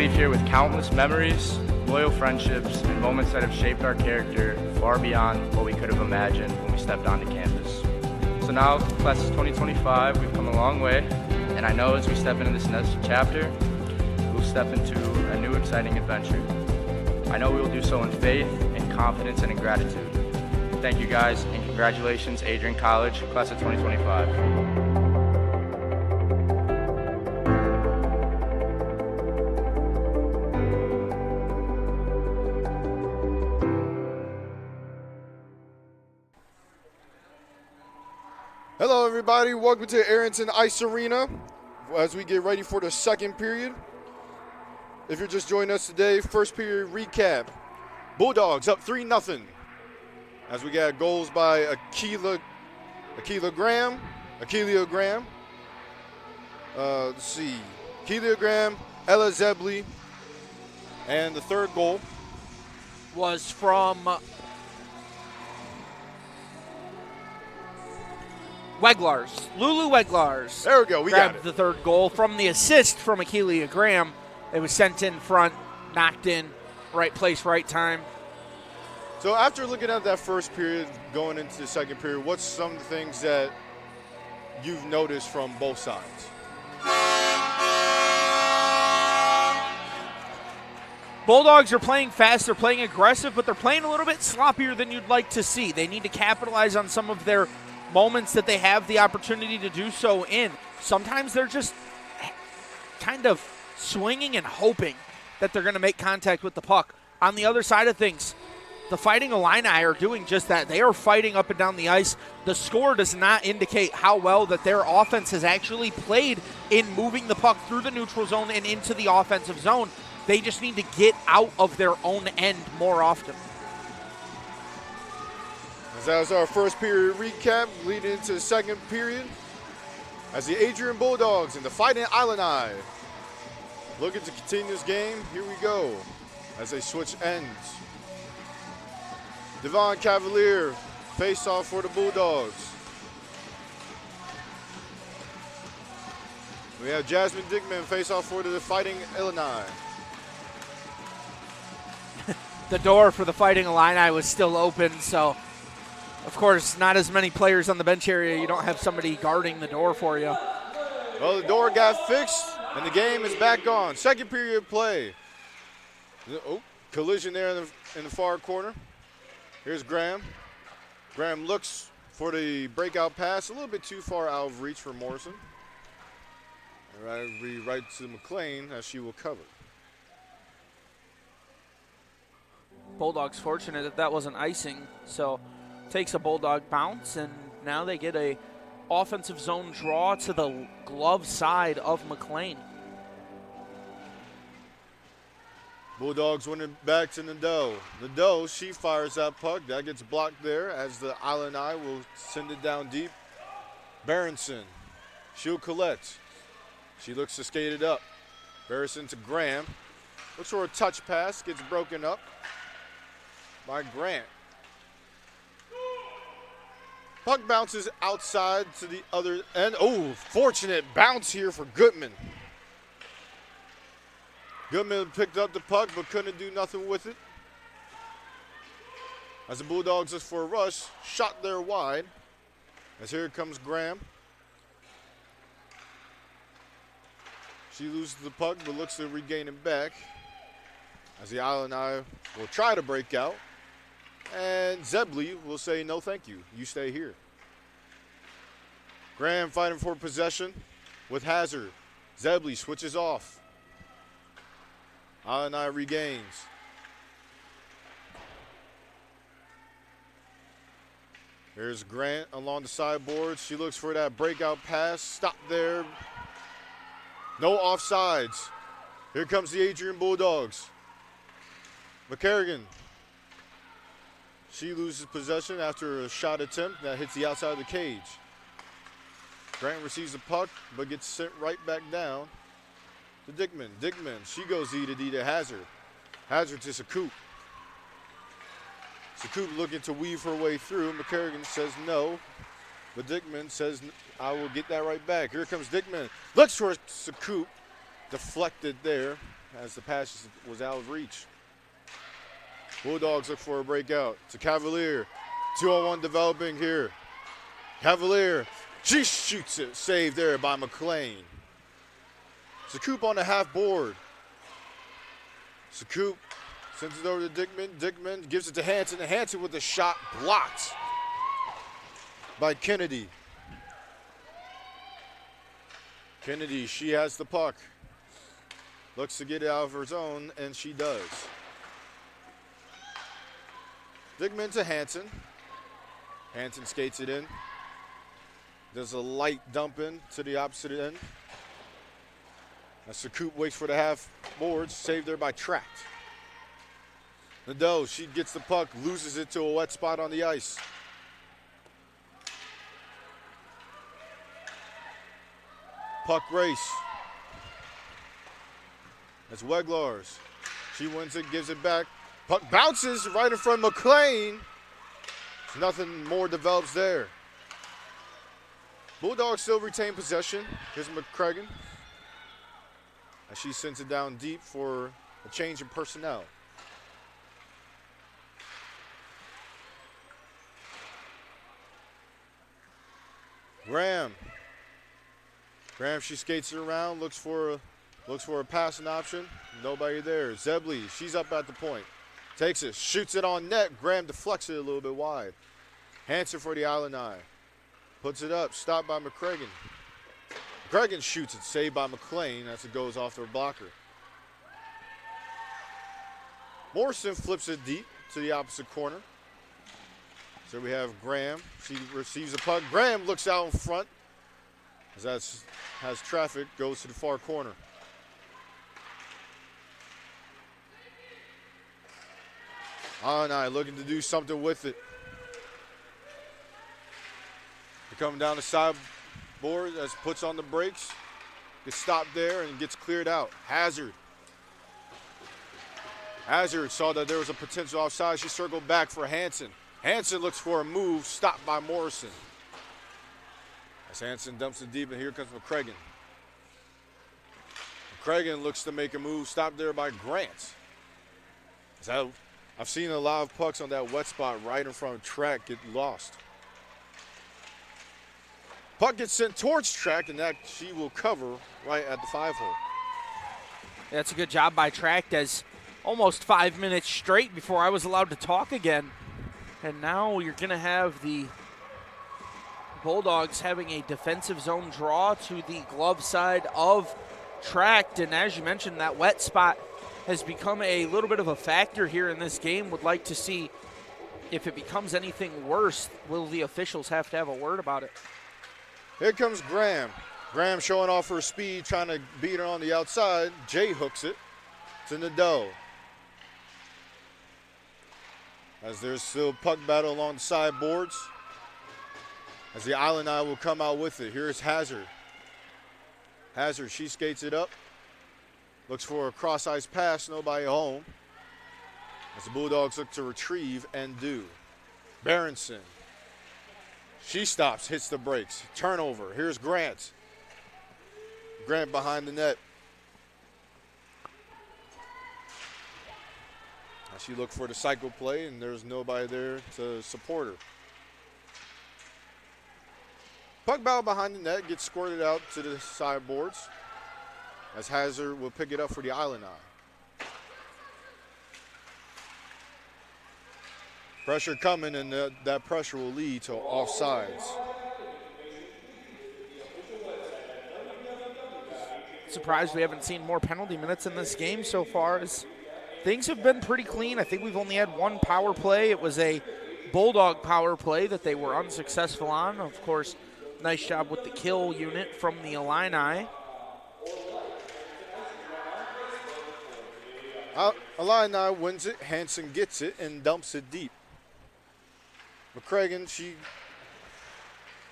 S10: leave here with countless memories, loyal friendships, and moments that have shaped our character far beyond what we could have imagined when we stepped onto campus. So now, class of 2025, we've come a long way, and I know as we step into this next chapter, we'll step into a new exciting adventure. I know we will do so in faith, in confidence, and in gratitude. Thank you guys, and congratulations, Adrian College, class of 2025.
S6: Hello, everybody. Welcome to Arrington Ice Arena as we get ready for the second period. If you're just joining us today, first period recap. Bulldogs up 3-0 as we got goals by Akelia Graham. Let's see. Akelia Graham, Ella Zebley, and the third goal
S7: was from Weglars. Lulu Weglars.
S6: There we go. We got
S7: grabbed
S6: it.
S7: The third goal from the assist from Akelia Graham. It was sent in front, knocked in, right place, right time.
S6: So after looking at that first period, going into the second period, what's some of the things that you've noticed from both sides?
S7: Bulldogs are playing fast, they're playing aggressive, but they're playing a little bit sloppier than you'd like to see. They need to capitalize on some of their moments that they have the opportunity to do so in. Sometimes they're just kind of swinging and hoping that they're going to make contact with the puck. On the other side of things, the Fighting Illini are doing just that. They are fighting up and down the ice. The score does not indicate how well that their offense has actually played in moving the puck through the neutral zone and into the offensive zone. They just need to get out of their own end more often.
S6: As that was our first period recap, leading into the second period, as the Adrian Bulldogs and the Fighting Illini looking to continue this game. Here we go as they switch ends. Devon Cavalier face off for the Bulldogs. We have Jasmine Dickman face off for the Fighting Illini.
S7: The door for the Fighting Illini was still open, so of course not as many players on the bench area. You don't have somebody guarding the door for you.
S6: Well, the door got fixed and the game is back on. Second period play. Oh, collision there in the far corner. Here's Graham. Graham looks for the breakout pass, a little bit too far out of reach for Morrison. Right to McLean as she will cover.
S7: Bulldogs fortunate that that wasn't icing, so takes a Bulldog bounce, and now they get a offensive zone draw to the glove side of McLean.
S6: Bulldogs winning back to Nadeau. Nadeau, she fires that puck. That gets blocked there as the Illini will send it down deep. Berenson, she'll collect. She looks to skate it up. Berenson to Graham. Looks for a touch pass, gets broken up by Grant. Puck bounces outside to the other end. Oh, fortunate bounce here for Goodman. Goodman picked up the puck but couldn't do nothing with it. As the Bulldogs look for a rush, shot there wide. As here comes Graham. She loses the puck but looks to regain it back. As the Illini will try to break out. And Zebley will say, no thank you, you stay here. Graham fighting for possession with Hazard. Zebley switches off. Illini regains. Here's Grant along the sideboard. She looks for that breakout pass. Stop there. No offsides. Here comes the Adrian Bulldogs. McCarrigan. She loses possession after a shot attempt that hits the outside of the cage. Grant receives the puck, but gets sent right back down to Dickman. Dickman, she goes E to D to Hazard. Hazard to Sakoop. Sakoop looking to weave her way through. McCarrigan says no, but Dickman says, I will get that right back. Here comes Dickman. Looks for Sakoop. Deflected there as the pass was out of reach. Bulldogs look for a breakout. To Cavalier. 2-on-1 developing here. Cavalier. She shoots it. Saved there by McClain. Sacoup on the half board. Sacoup sends it over to Dickman. Dickman gives it to Hanson. And Hanson with the shot blocked by Kennedy. Kennedy, she has the puck. Looks to get it out of her zone, and she does. Dickman to Hanson. Hanson skates it in. There's a light dump in to the opposite end. As Sacoup waits for the half boards, saved there by Tract. Nadeau, she gets the puck, loses it to a wet spot on the ice. Puck race. That's Weglars. She wins it, gives it back. Puck bounces right in front of McClain. Nothing more develops there. Bulldogs still retain possession. Here's McCragen. As she sends it down deep for a change in personnel. Graham, she skates it around, looks for a passing option. Nobody there. Zebley, she's up at the point. Takes it, shoots it on net. Graham deflects it a little bit wide. Hanson for the Illini. Puts it up, stopped by McCragen. McCragen shoots it, saved by McClain as it goes off their blocker. Morrison flips it deep to the opposite corner. So we have Graham. She receives the puck. Graham looks out in front as that has traffic, goes to the far corner. Illini looking to do something with it. They're coming down the sideboard as puts on the brakes. Gets stopped there and gets cleared out. Hazard saw that there was a potential offside. She circled back for Hanson. Hanson looks for a move, stopped by Morrison. As Hanson dumps it deep, and here comes McCragen. McCragen looks to make a move, stopped there by Grant. I've seen a lot of pucks on that wet spot right in front of Track get lost. Puck gets sent towards Track, and that she will cover right at the 5-hole.
S7: That's a good job by Tract, as almost 5 minutes straight before I was allowed to talk again. And now you're going to have the Bulldogs having a defensive zone draw to the glove side of Tract. And as you mentioned, that wet spot has become a little bit of a factor here in this game. Would like to see if it becomes anything worse, will the officials have to have a word about it?
S6: Here comes Graham. Graham showing off her speed, trying to beat her on the outside. Jay hooks it to Nadeau. As there's still puck battle along the sideboards. As the Illini will come out with it. Here's Hazard. Hazard, she skates it up. Looks for a cross-ice pass, nobody home. As the Bulldogs look to retrieve and do. Berenson. She stops, hits the brakes. Turnover. Here's Grant. Grant behind the net. She looked for the cycle play, and there's nobody there to support her. Puck battle behind the net gets squirted out to the sideboards as Hazard will pick it up for the Illini. Pressure coming, and that pressure will lead to offsides.
S7: Surprised we haven't seen more penalty minutes in this game so far, as things have been pretty clean. I think we've only had one power play. It was a Bulldog power play that they were unsuccessful on. Of course, nice job with the kill unit from the Illini.
S6: Illini wins it. Hanson gets it and dumps it deep. McCragen, she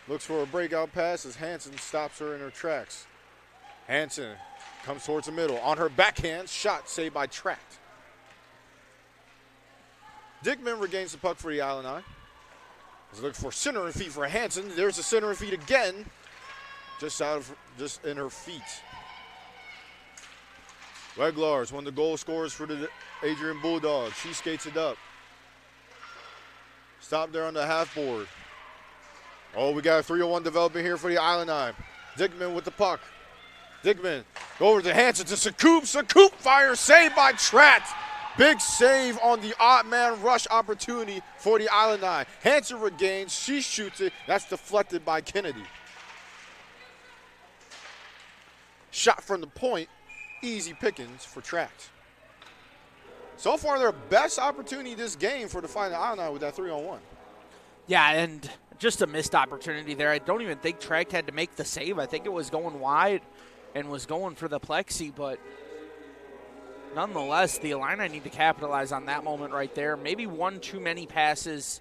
S6: looks for a breakout pass as Hanson stops her in her tracks. Hanson comes towards the middle. On her backhand, shot saved by Tract. Dickman regains the puck for the Illini. He's looking for center and feet for Hanson. There's a center and feet again, just in her feet. Reglar is one of the goal scorers for the Adrian Bulldogs. She skates it up. Stop there on the half board. Oh, we got a 3-on-1 developing here for the Illini. Dickman with the puck. Dickman go over to Hansen to Sakoop. Sakoop fires, saved by Tratt. Big save on the odd man rush opportunity for the Illini. Hansen regains, she shoots it. That's deflected by Kennedy. Shot from the point, easy pickings for Tratt. So far, their best opportunity this game for the Fighting Illini with that 3-on-1.
S7: Yeah, and just a missed opportunity there. I don't even think Track had to make the save. I think it was going wide and was going for the plexi, but nonetheless, the Illini need to capitalize on that moment right there. Maybe one too many passes.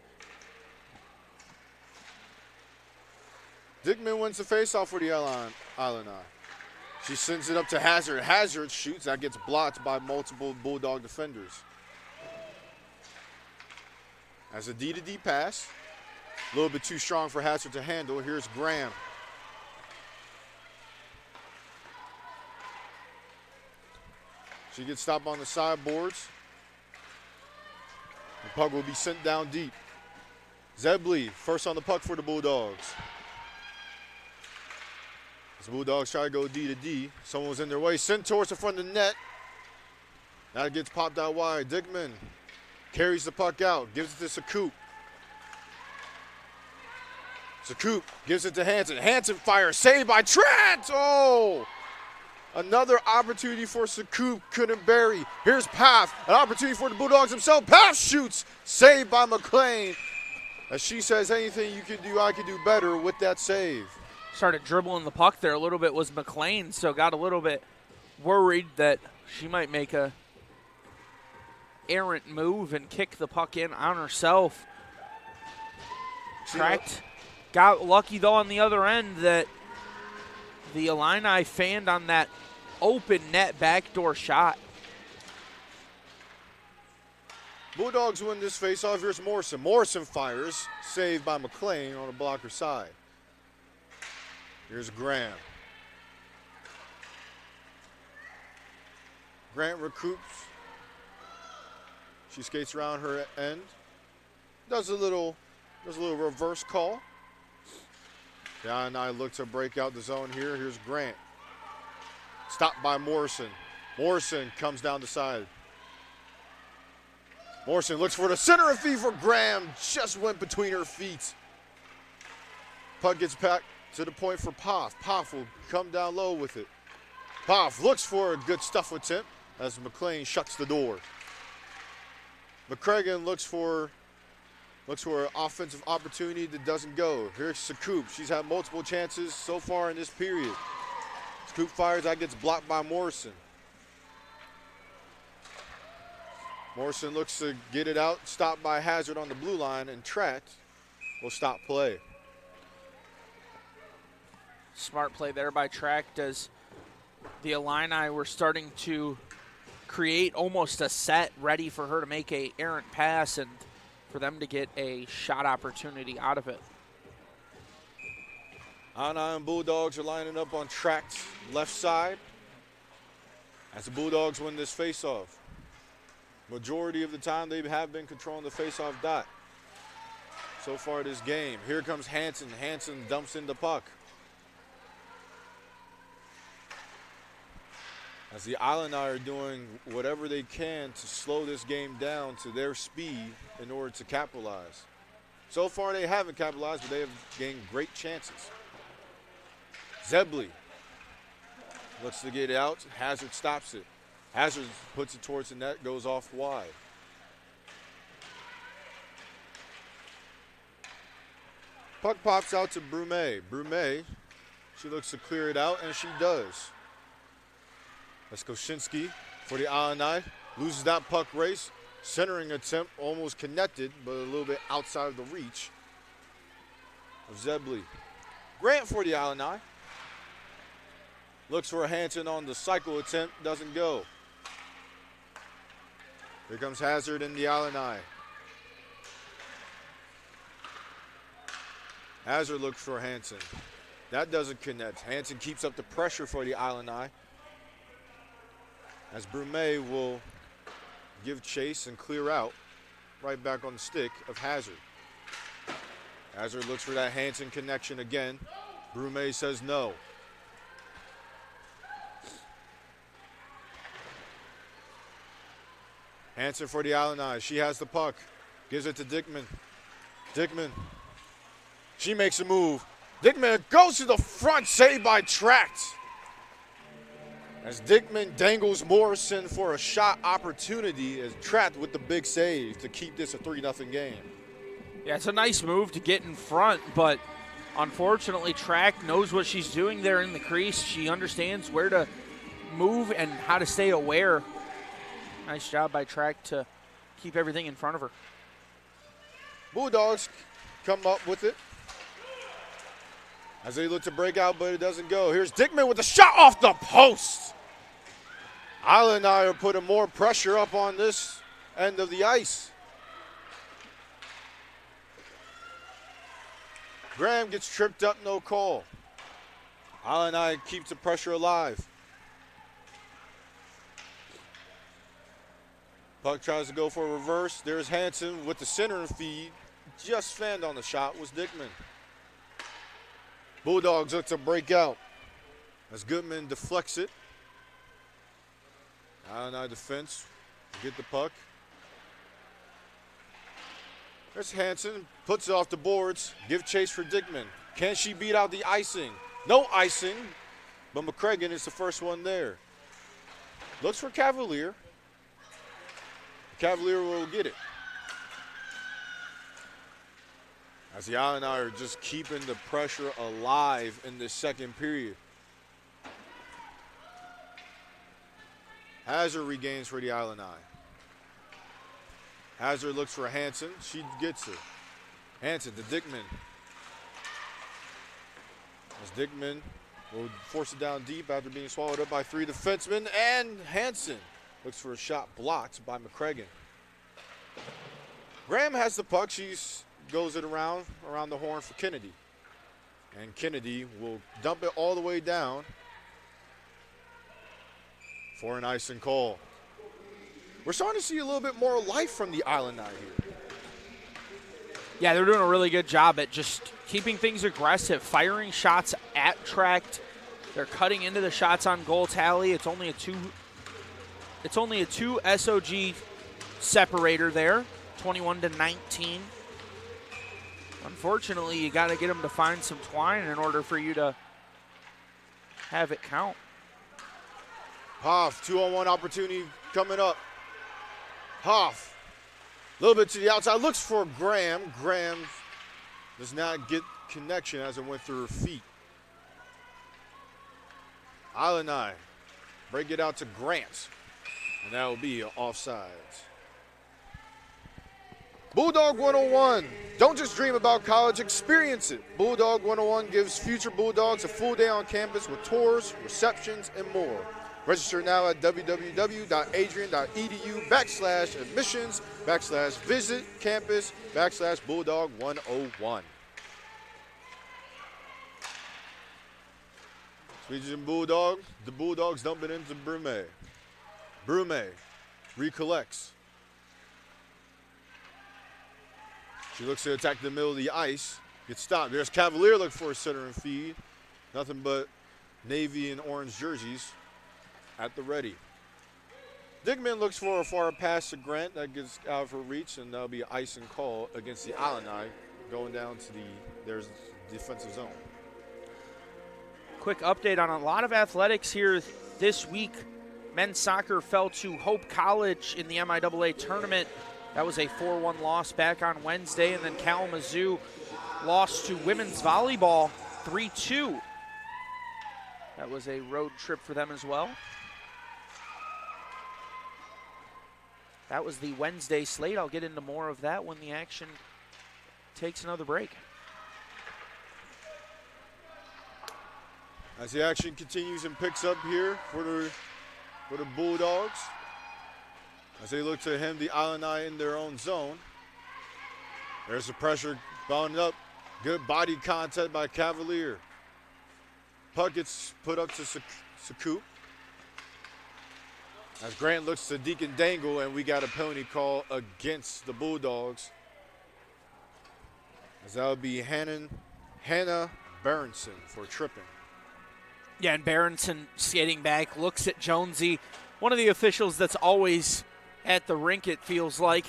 S6: Dickman wins the faceoff for the Illini. She sends it up to Hazard. Hazard shoots. That gets blocked by multiple Bulldog defenders. As a D-to-D pass. A little bit too strong for Hazard to handle. Here's Graham. She gets stopped on the sideboards. The puck will be sent down deep. Zebley first on the puck for the Bulldogs. As the Bulldogs try to go D-to-D. Someone was in their way. Sent towards the front of the net. Now it gets popped out wide. Dickman carries the puck out. Gives it to Sakoop. Sakoop gives it to Hansen. Hansen fires. Saved by Trent. Oh! Another opportunity for Sakoop. Couldn't bury. Here's Paff. An opportunity for the Bulldogs themselves. Paff shoots. Saved by McLean. As she says, anything you can do, I can do better with that save.
S7: Started dribbling the puck there a little bit was McLean, so got a little bit worried that she might make a errant move and kick the puck in on herself. Tracked. Got lucky, though, on the other end that the Illini fanned on that open net backdoor shot.
S6: Bulldogs win this faceoff. Here's Morrison. Morrison fires. Saved by McLean on the blocker side. Here's Graham. Grant recoups. She skates around her end. Does a little reverse call. John and I look to break out the zone here. Here's Grant. Stopped by Morrison. Morrison comes down the side. Morrison looks for the center of feet for Graham. Just went between her feet. Puck gets back to the point for Poff. Poff will come down low with it. Poff looks for a good stuff attempt as McLean shuts the door. McCragen looks for an offensive opportunity that doesn't go. Here's Sakoop. She's had multiple chances so far in this period. Sakoop fires. That gets blocked by Morrison. Morrison looks to get it out. Stopped by Hazard on the blue line, and Tratt will stop play.
S7: Smart play there by Track as the Illini were starting to create almost a set ready for her to make a errant pass and for them to get a shot opportunity out of it.
S6: Anna and Bulldogs are lining up on Track's left side as the Bulldogs win this faceoff. Majority of the time they have been controlling the faceoff dot so far this game. Here comes Hansen. Hansen dumps in the puck. As the Illini are doing whatever they can to slow this game down to their speed in order to capitalize. So far they haven't capitalized, but they have gained great chances. Zebley looks to get out. Hazard stops it. Hazard puts it towards the net, goes off wide. Puck pops out to Brumet. Brumet, she looks to clear it out, and she does. That's Koshinski for the Illini. Loses that puck race. Centering attempt almost connected, but a little bit outside of the reach of Zebley. Grant for the Illini. Looks for a Hansen on the cycle attempt. Doesn't go. Here comes Hazard in the Illini. Hazard looks for Hansen. That doesn't connect. Hansen keeps up the pressure for the Illini. as Brumet will give chase and clear out right back on the stick of Hazard. Hazard looks for that Hansen connection again. Brumet says no. Hansen for the Illini. She has the puck. Gives it to Dickman. Dickman. She makes a move. Dickman goes to the front, saved by Tract. As Dickman dangles Morrison for a shot opportunity, as Tract with the big save to keep this a 3-0 game.
S7: Yeah, it's a nice move to get in front, but unfortunately Tract knows what she's doing there in the crease. She understands where to move and how to stay aware. Nice job by Tract to keep everything in front of her.
S6: Bulldogs come up with it as they look to break out, but it doesn't go. Here's Dickman with the shot off the post. Illini are putting more pressure up on this end of the ice. Graham gets tripped up, no call. Illini keeps the pressure alive. Puck tries to go for a reverse. There's Hansen with the center feed. Just fanned on the shot was Dickman. Bulldogs look to break out as Goodman deflects it. Illini defense get the puck. There's Hansen, puts it off the boards. Give chase for Dickman. Can she beat out the icing? No icing, but McCragen is the first one there. Looks for Cavalier. Cavalier will get it. As the Illini are just keeping the pressure alive in this second period. Hazard regains for the Illini. Hazard looks for Hansen. She gets it. Hansen to Dickman. As Dickman will force it down deep after being swallowed up by 3 defensemen. And Hansen looks for a shot blocked by McCragen. Graham has the puck. She goes it around the horn for Kennedy. And Kennedy will dump it all the way down for an icing call. We're starting to see a little bit more life from the Illini here.
S7: Yeah, they're doing a really good job at just keeping things aggressive, firing shots at Tract. They're cutting into the shots on goal tally. It's only a two SOG separator there, 21-19. Unfortunately, you got to get them to find some twine in order for you to have it count.
S6: Hoff, 2-on-1 opportunity coming up. Hoff, a little bit to the outside, looks for Graham. Graham does not get connection as it went through her feet. Illini break it out to Grant, and that will be offsides. Bulldog 101. Don't just dream about college, experience it. Bulldog 101 gives future Bulldogs a full day on campus with tours, receptions, and more. Register now at www.adrian.edu/admissions/visit campus/Bulldog101. Speaking of Bulldog, the Bulldogs dump it into Brumet. Brumet recollects. She looks to attack the middle of the ice. Gets stopped. There's Cavalier looking for a center and feed. Nothing but navy and orange jerseys at the ready. Dickman looks for a far pass to Grant. That gets out of her reach, and that'll be an icing call against the Illini going down to there's defensive zone.
S7: Quick update on a lot of athletics here this week. Men's soccer fell to Hope College in the MIAA tournament. That was a 4-1 loss back on Wednesday. And then Kalamazoo lost to women's volleyball 3-2. That was a road trip for them as well. That was the Wednesday slate. I'll get into more of that when the action takes another break.
S6: As the action continues and picks up here for the Bulldogs, as they look to hem the Illini in their own zone. There's the pressure bound up. Good body contact by Cavalier. Puck gets put up to Sakoop. As Grant looks to Deacon Dangle, and we got a penalty call against the Bulldogs. As that would be Hannah Berenson for tripping.
S7: Yeah, and Berenson skating back, looks at Jonesy. One of the officials that's always at the rink, it feels like,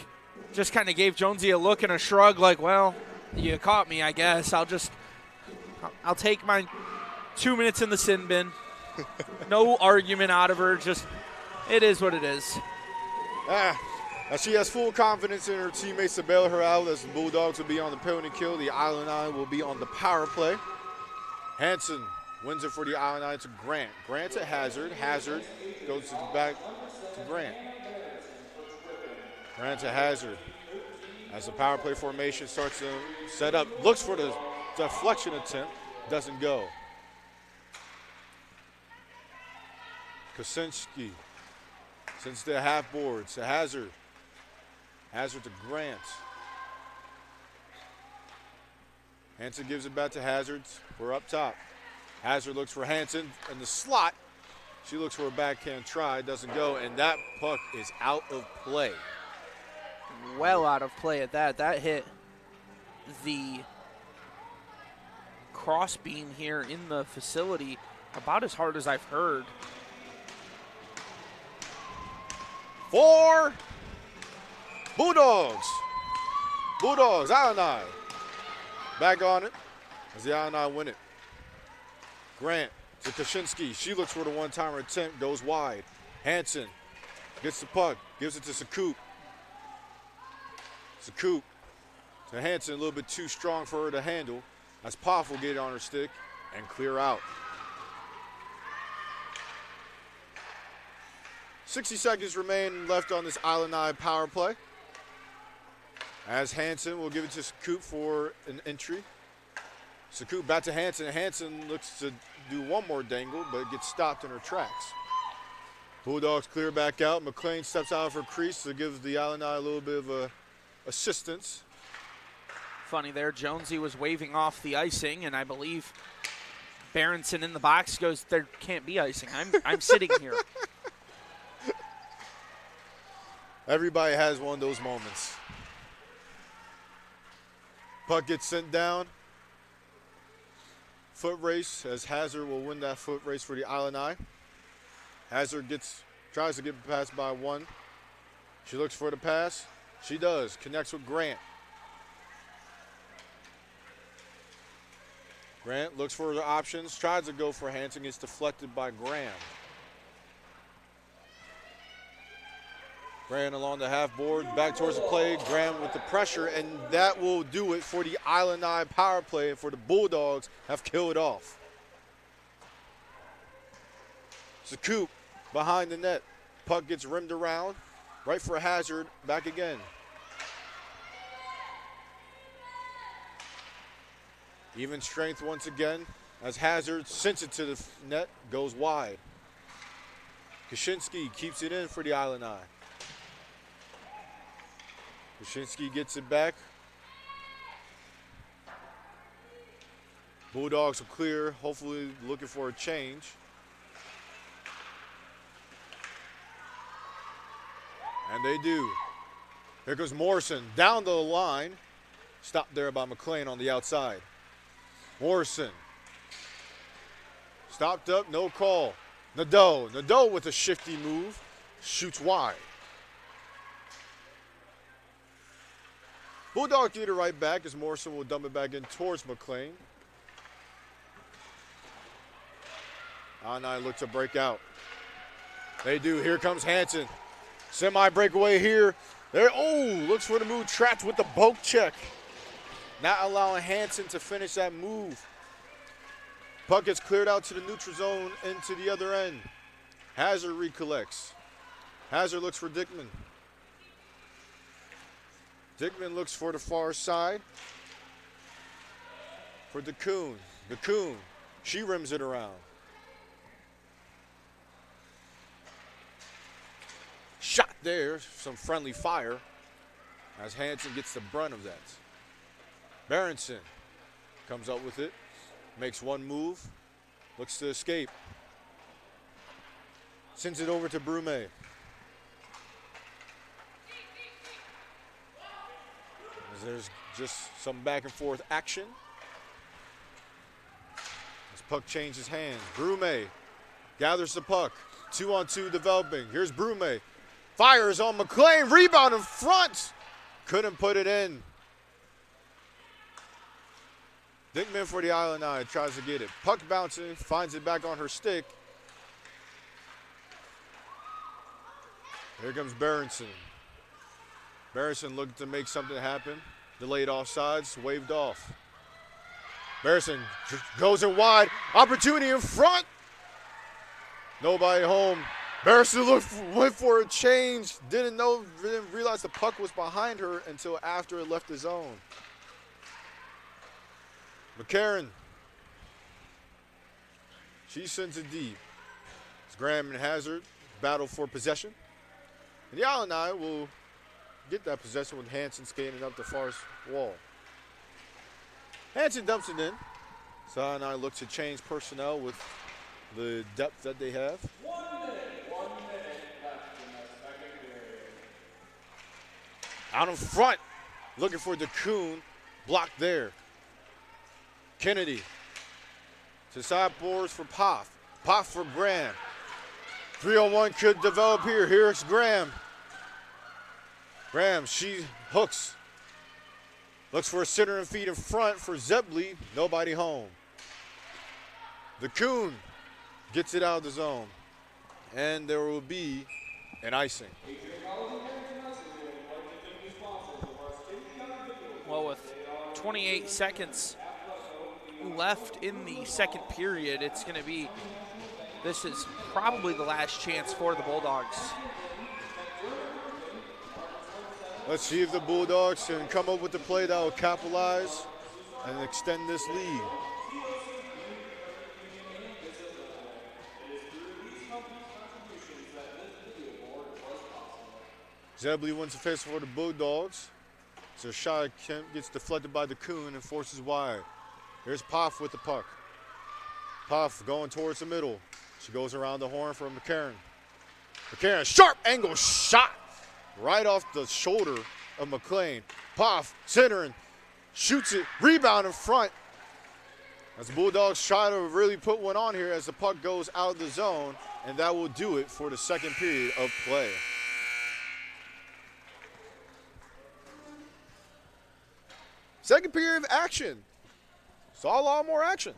S7: just kind of gave Jonesy a look and a shrug like, well, you caught me, I guess. I'll take my 2 minutes in the sin bin. No argument out of her, just it is what it is.
S6: She has full confidence in her teammates to bail her out, as the Bulldogs will be on the penalty kill. The Illini will be on the power play. Hanson wins it for the Illini to Grant. Grant to Hazard. Hazard goes to the back to Grant. Grant to Hazard. As the power play formation starts to set up, looks for the deflection attempt, doesn't go. Kosinski sends the half boards to Hazard. Hazard to Grant. Hanson gives it back to Hazard for up top. Hazard looks for Hanson in the slot. She looks for a backhand try, doesn't go, and that puck is out of play.
S7: Well out of play at that. That hit the cross beam here in the facility about as hard as I've heard.
S6: For Bulldogs. Bulldogs, Illini. Back on it as the Illini win it. Grant to Kaczynski. She looks for the one-timer attempt, goes wide. Hanson gets the puck, gives it to Sakoop. Sakoop to Hanson, a little bit too strong for her to handle. As Poff will get it on her stick and clear out. 60 seconds remain left on this Illini power play. As Hanson will give it to Sakoop for an entry. Sakoop back to Hanson. Hanson looks to do one more dangle, but gets stopped in her tracks. Bulldogs clear back out. McLean steps out of her crease to give the Illini a little bit of assistance.
S7: Funny there, Jonesy was waving off the icing, and I believe Berenson in the box goes, there can't be icing. I'm sitting here.
S6: Everybody has one of those moments. Puck gets sent down. Foot race, as Hazard will win that foot race for the Illini. Hazard tries to get past by one. She looks for the pass. She does. Connects with Grant. Grant looks for the options. Tries to go for Hanson. Gets deflected by Graham. Graham along the half board, back towards the play. Graham with the pressure, and that will do it for the Illini power play, and for the Bulldogs have killed off. Sakoop behind the net. Puck gets rimmed around. Right for Hazard. Back again. Even strength once again as Hazard sends it to the net, goes wide. Kaczynski keeps it in for the Illini. Kaczynski gets it back. Bulldogs will clear, hopefully looking for a change. And they do. Here goes Morrison down the line. Stopped there by McLean on the outside. Morrison. Stopped up, no call. Nadeau with a shifty move. Shoots wide. Bulldogs get it right back as Morrison will dump it back in towards McLean. Illini look to break out. They do. Here comes Hanson. Semi-breakaway here. There. Oh, looks for the move. Trapped with the poke check. Not allowing Hanson to finish that move. Puck gets cleared out to the neutral zone into the other end. Hazard recollects. Hazard looks for Dickman. Dickman looks for the far side. For DeCoon. DeCoon. She rims it around. Shot there. Some friendly fire. As Hanson gets the brunt of that. Berenson comes up with it. Makes one move. Looks to escape. Sends it over to Brume. there's just some back and forth action. This puck changes hands. Brume gathers the puck. 2-on-2 developing. Here's Brume. Fires on McLean. Rebound in front. Couldn't put it in. Dickman for the Illini tries to get it. Puck bouncing. Finds it back on her stick. Here comes Berenson. Berenson looking to make something happen. Delayed offsides. Waved off. Berenson goes it wide. Opportunity in front. Nobody home. Berenson went for a change. Didn't realize the puck was behind her until after it left the zone. McCarron. She sends it deep. It's Graham and Hazard battle for possession. And the Illini will get that possession with Hansen skating up the far wall. Hansen dumps it in. So Illini looks to change personnel with the depth that they have.
S5: 1 minute left in the second period.
S6: Out in front, looking for DeCoon. Blocked there. Kennedy to side boards for Poff. Poff for Graham. 3-on-1 could develop here. Here's Graham. Graham, she hooks. Looks for a center and feet in front for Zebley. Nobody home. DeCoon gets it out of the zone. And there will be an icing.
S7: Well, with 28 seconds left in the second period, this is probably the last chance for the Bulldogs.
S6: Let's see if the Bulldogs can come up with the play that will capitalize and extend this lead. Zebley wins the face for the Bulldogs. So shot gets deflected by DeCoon and forces wide. Here's Poff with the puck. Poff going towards the middle. She goes around the horn for McCarron. McCarron, sharp angle shot right off the shoulder of McLean. Poff centering, shoots it, rebound in front. As the Bulldogs try to really put one on here as the puck goes out of the zone, and that will do it for the second period of play. Second period of action. Saw a lot more action.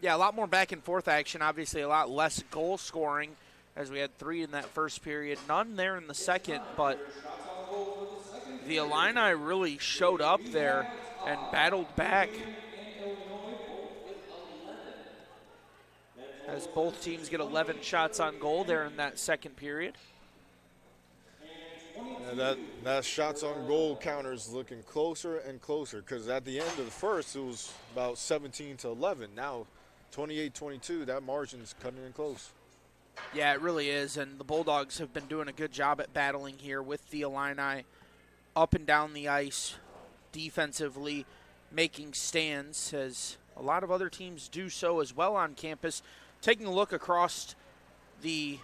S7: Yeah, a lot more back and forth action. Obviously, a lot less goal scoring as we had 3 in that first period. None there in the second, but the Illini really showed up there and battled back as both teams get 11 shots on goal there in that second period.
S6: And that shots on goal counter is looking closer and closer, because at the end of the first, it was about 17-11. Now, 28-22, that margin's cutting in close.
S7: Yeah, it really is, and the Bulldogs have been doing a good job at battling here with the Illini up and down the ice, defensively making stands, as a lot of other teams do so as well on campus. Taking a look across the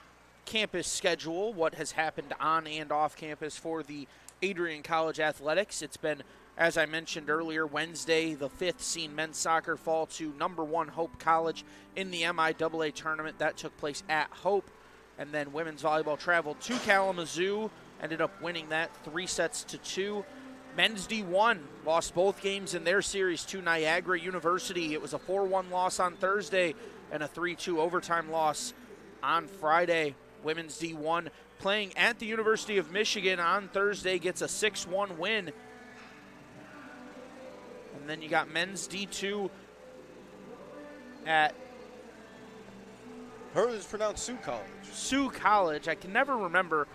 S7: campus schedule, what has happened on and off campus for the Adrian College Athletics. It's been, as I mentioned earlier, Wednesday the 5th seen men's soccer fall to #1 Hope College in the MIAA tournament. That took place at Hope. And then women's volleyball traveled to Kalamazoo, ended up winning that 3-2. Men's D1 lost both games in their series to Niagara University. It was a 4-1 loss on Thursday and a 3-2 overtime loss on Friday. Women's D1 playing at the University of Michigan on Thursday gets a 6-1 win. And then you got men's D2 at...
S6: Hers is pronounced Sioux College.
S7: Sioux College. I can never remember.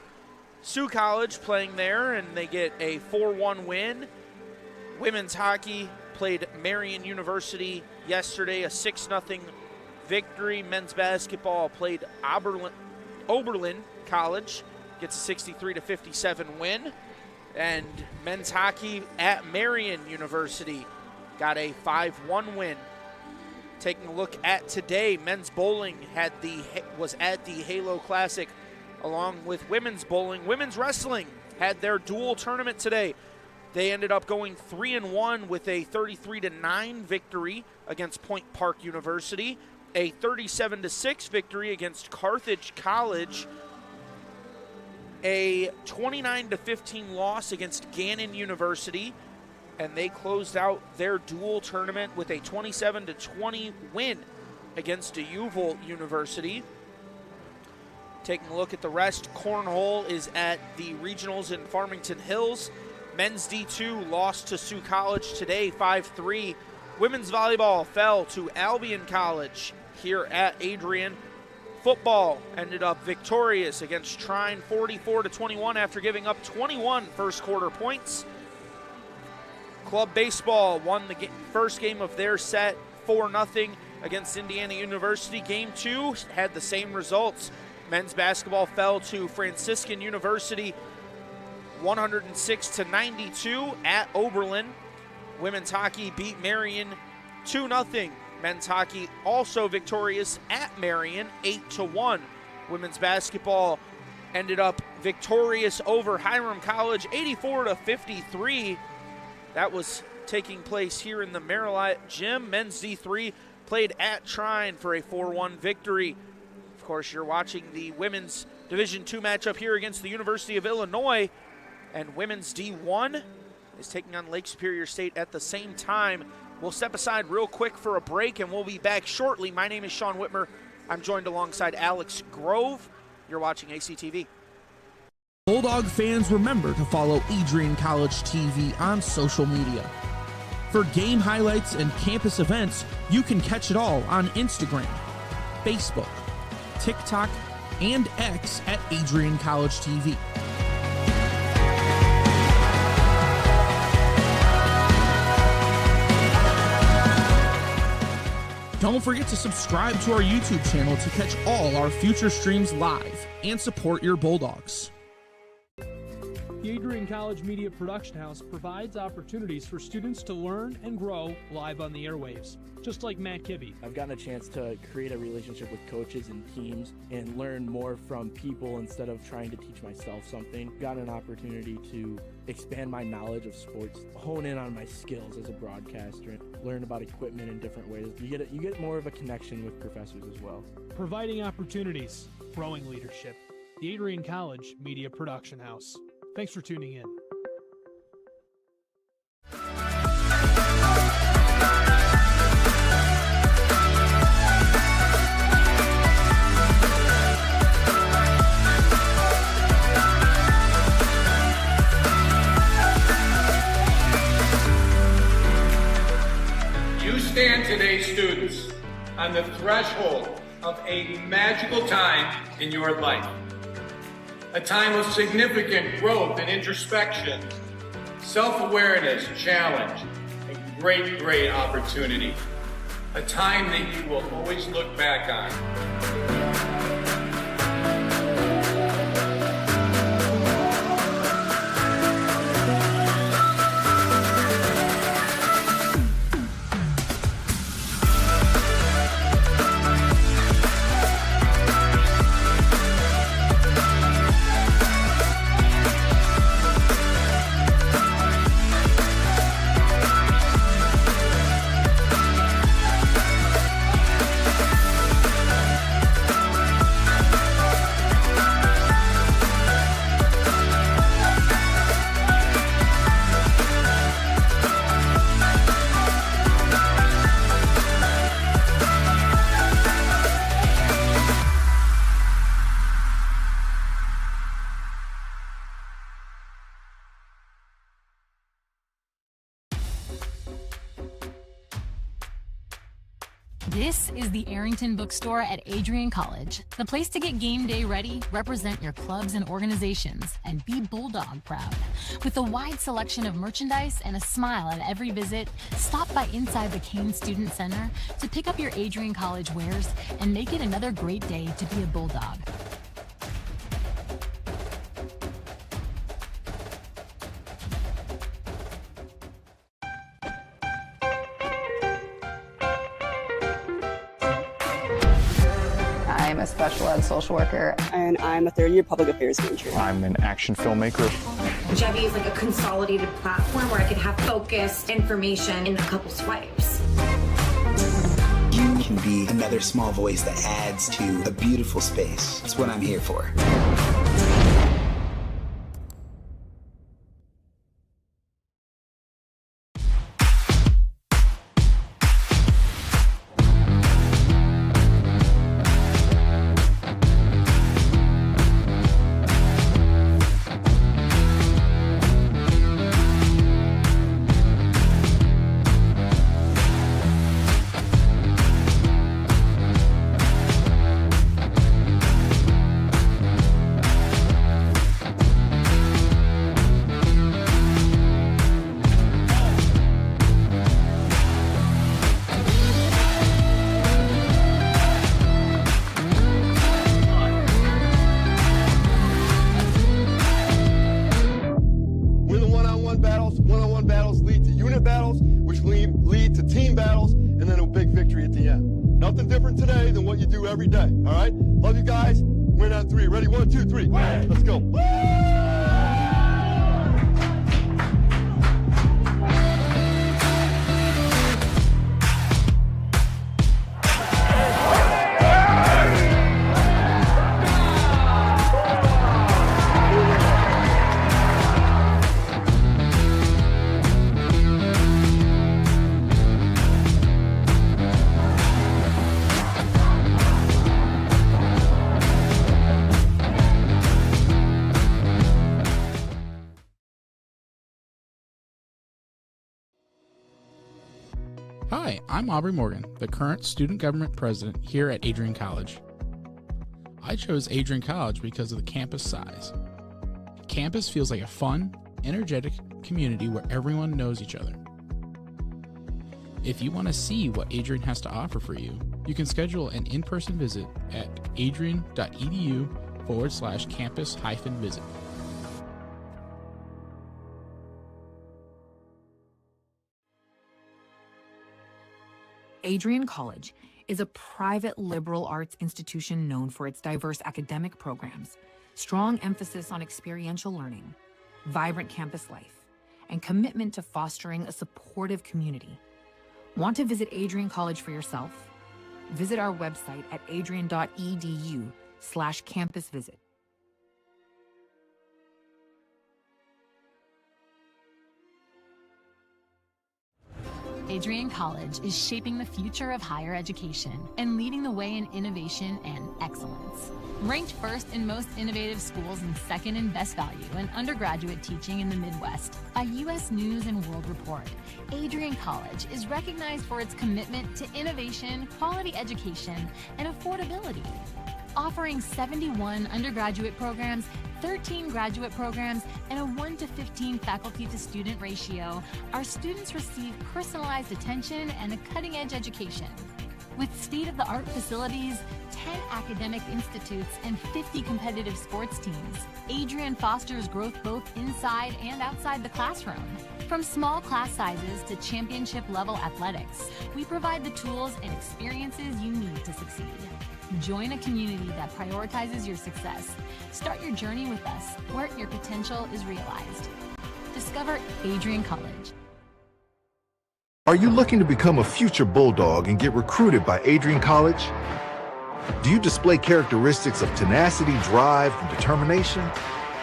S7: Sioux College playing there, and they get a 4-1 win. Women's hockey played Marian University yesterday, a 6-0 victory. Men's basketball played Oberlin College, gets a 63-57 win. And men's hockey at Marian University got a 5-1 win. Taking a look at today, men's bowling was at the Halo Classic along with women's bowling. Women's wrestling had their dual tournament today. They ended up going 3-1 with a 33-9 victory against Point Park University, a 37-6 victory against Carthage College, a 29-15 loss against Gannon University, and they closed out their dual tournament with a 27-20 win against DeUval University. Taking a look at the rest, Cornhole is at the regionals in Farmington Hills. Men's D2 lost to Sioux College today, 5-3. Women's volleyball fell to Albion College here at Adrian. Football ended up victorious against Trine, 44-21 after giving up 21 first quarter points. Club baseball won the first game of their set, 4-0 against Indiana University. Game 2 had the same results. Men's basketball fell to Franciscan University, 106-92 at Oberlin. Women's hockey beat Marion 2-0. Men's hockey also victorious at Marion, 8-1. Women's basketball ended up victorious over Hiram College, 84-53. That was taking place here in the Marilite Gym. Men's D3 played at Trine for a 4-1 victory. Of course, you're watching the women's Division II matchup here against the University of Illinois. And women's D1 is taking on Lake Superior State at the same time. We'll step aside real quick for a break, and we'll be back shortly. My name is Sean Whitmer. I'm joined alongside Alex Grove. You're watching ACTV.
S3: Bulldog fans, remember to follow Adrian College TV on social media. For game highlights and campus events, you can catch it all on Instagram, Facebook, TikTok, and X at AdrianCollegeTV. Don't forget to subscribe to our YouTube channel to catch all our future streams live and support your Bulldogs.
S4: The Adrian College Media Production House provides opportunities for students to learn and grow live on the airwaves, just like Matt Kibbe.
S12: I've gotten a chance to create a relationship with coaches and teams and learn more from people instead of trying to teach myself something. Gotten an opportunity to expand my knowledge of sports, hone in on my skills as a broadcaster, learn about equipment in different ways. You get more of a connection with professors as well.
S4: Providing opportunities, growing leadership. The Adrian College Media Production House. Thanks for tuning in.
S8: You stand today, students, on the threshold of a magical time in your life. A time of significant growth and introspection, self-awareness, challenge, and great opportunity. A time that you will always look back on.
S11: This is the Arrington Bookstore at Adrian College, the place to get game day ready, represent your clubs and organizations, and be Bulldog proud. With a wide selection of merchandise and a smile at every visit, stop by inside the Kane Student Center to pick up your Adrian College wares and make it another great day to be a Bulldog.
S19: I'm a special ed social worker.
S13: And I'm a third-year public affairs major.
S20: I'm an action filmmaker.
S15: Jebby is like a consolidated platform where I could have focused information in a couple swipes.
S16: You can be another small voice that adds to a beautiful space. That's what I'm here for.
S21: One-on-one battles lead to unit battles, which lead to team battles, and then a big victory at the end. Nothing different today than what you do every day, all right? Love you guys. Win on three. Ready? 1, 2, 3. Win. Let's go.
S17: Hi, I'm Aubrey Morgan, the current student government president here at Adrian College. I chose Adrian College because of the campus size. Campus feels like a fun, energetic community where everyone knows each other. If you want to see what Adrian has to offer for you, you can schedule an in-person visit at adrian.edu/campus-visit.
S18: Adrian College is a private liberal arts institution known for its diverse academic programs, strong emphasis on experiential learning, vibrant campus life, and commitment to fostering a supportive community. Want to visit Adrian College for yourself? Visit our website at adrian.edu/campus-visit.
S11: Adrian College is shaping the future of higher education and leading the way in innovation and excellence. Ranked first in most innovative schools and second in best value in undergraduate teaching in the Midwest by U.S. News & World Report, Adrian College is recognized for its commitment to innovation, quality education, and affordability. Offering 71 undergraduate programs, 13 graduate programs, and a 1-to-15 faculty-to-student ratio, our students receive personalized attention and a cutting-edge education. With state-of-the-art facilities, 10 academic institutes, and 50 competitive sports teams, Adrian fosters growth both inside and outside the classroom. From small class sizes to championship-level athletics, we provide the tools and experiences you need to succeed. Join a community that prioritizes your success. Start your journey with us, where your potential is realized. Discover Adrian College.
S14: Are you looking to become a future Bulldog and get recruited by Adrian College? Do you display characteristics of tenacity, drive, and determination?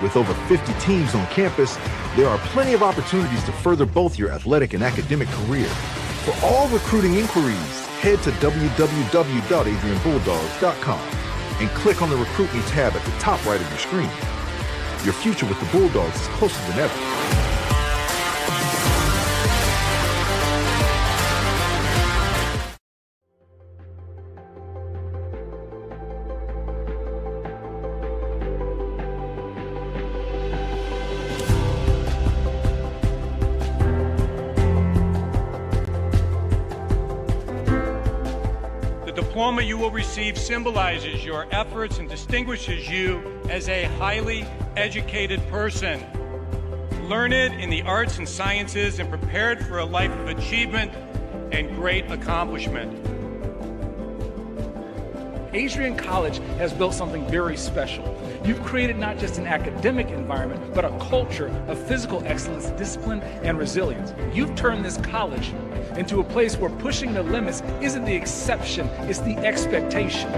S14: With over 50 teams on campus, there are plenty of opportunities to further both your athletic and academic career. For all recruiting inquiries, head to www.adrianbulldogs.com and click on the Recruit Me tab at the top right of your screen. Your future with the Bulldogs is closer than ever.
S8: The diploma you will receive symbolizes your efforts and distinguishes you as a highly educated person, learned in the arts and sciences and prepared for a life of achievement and great accomplishment.
S9: Adrian College has built something very special. You've created not just an academic environment, but a culture of physical excellence, discipline, and resilience. You've turned this college into a place where pushing the limits isn't the exception, it's the expectation.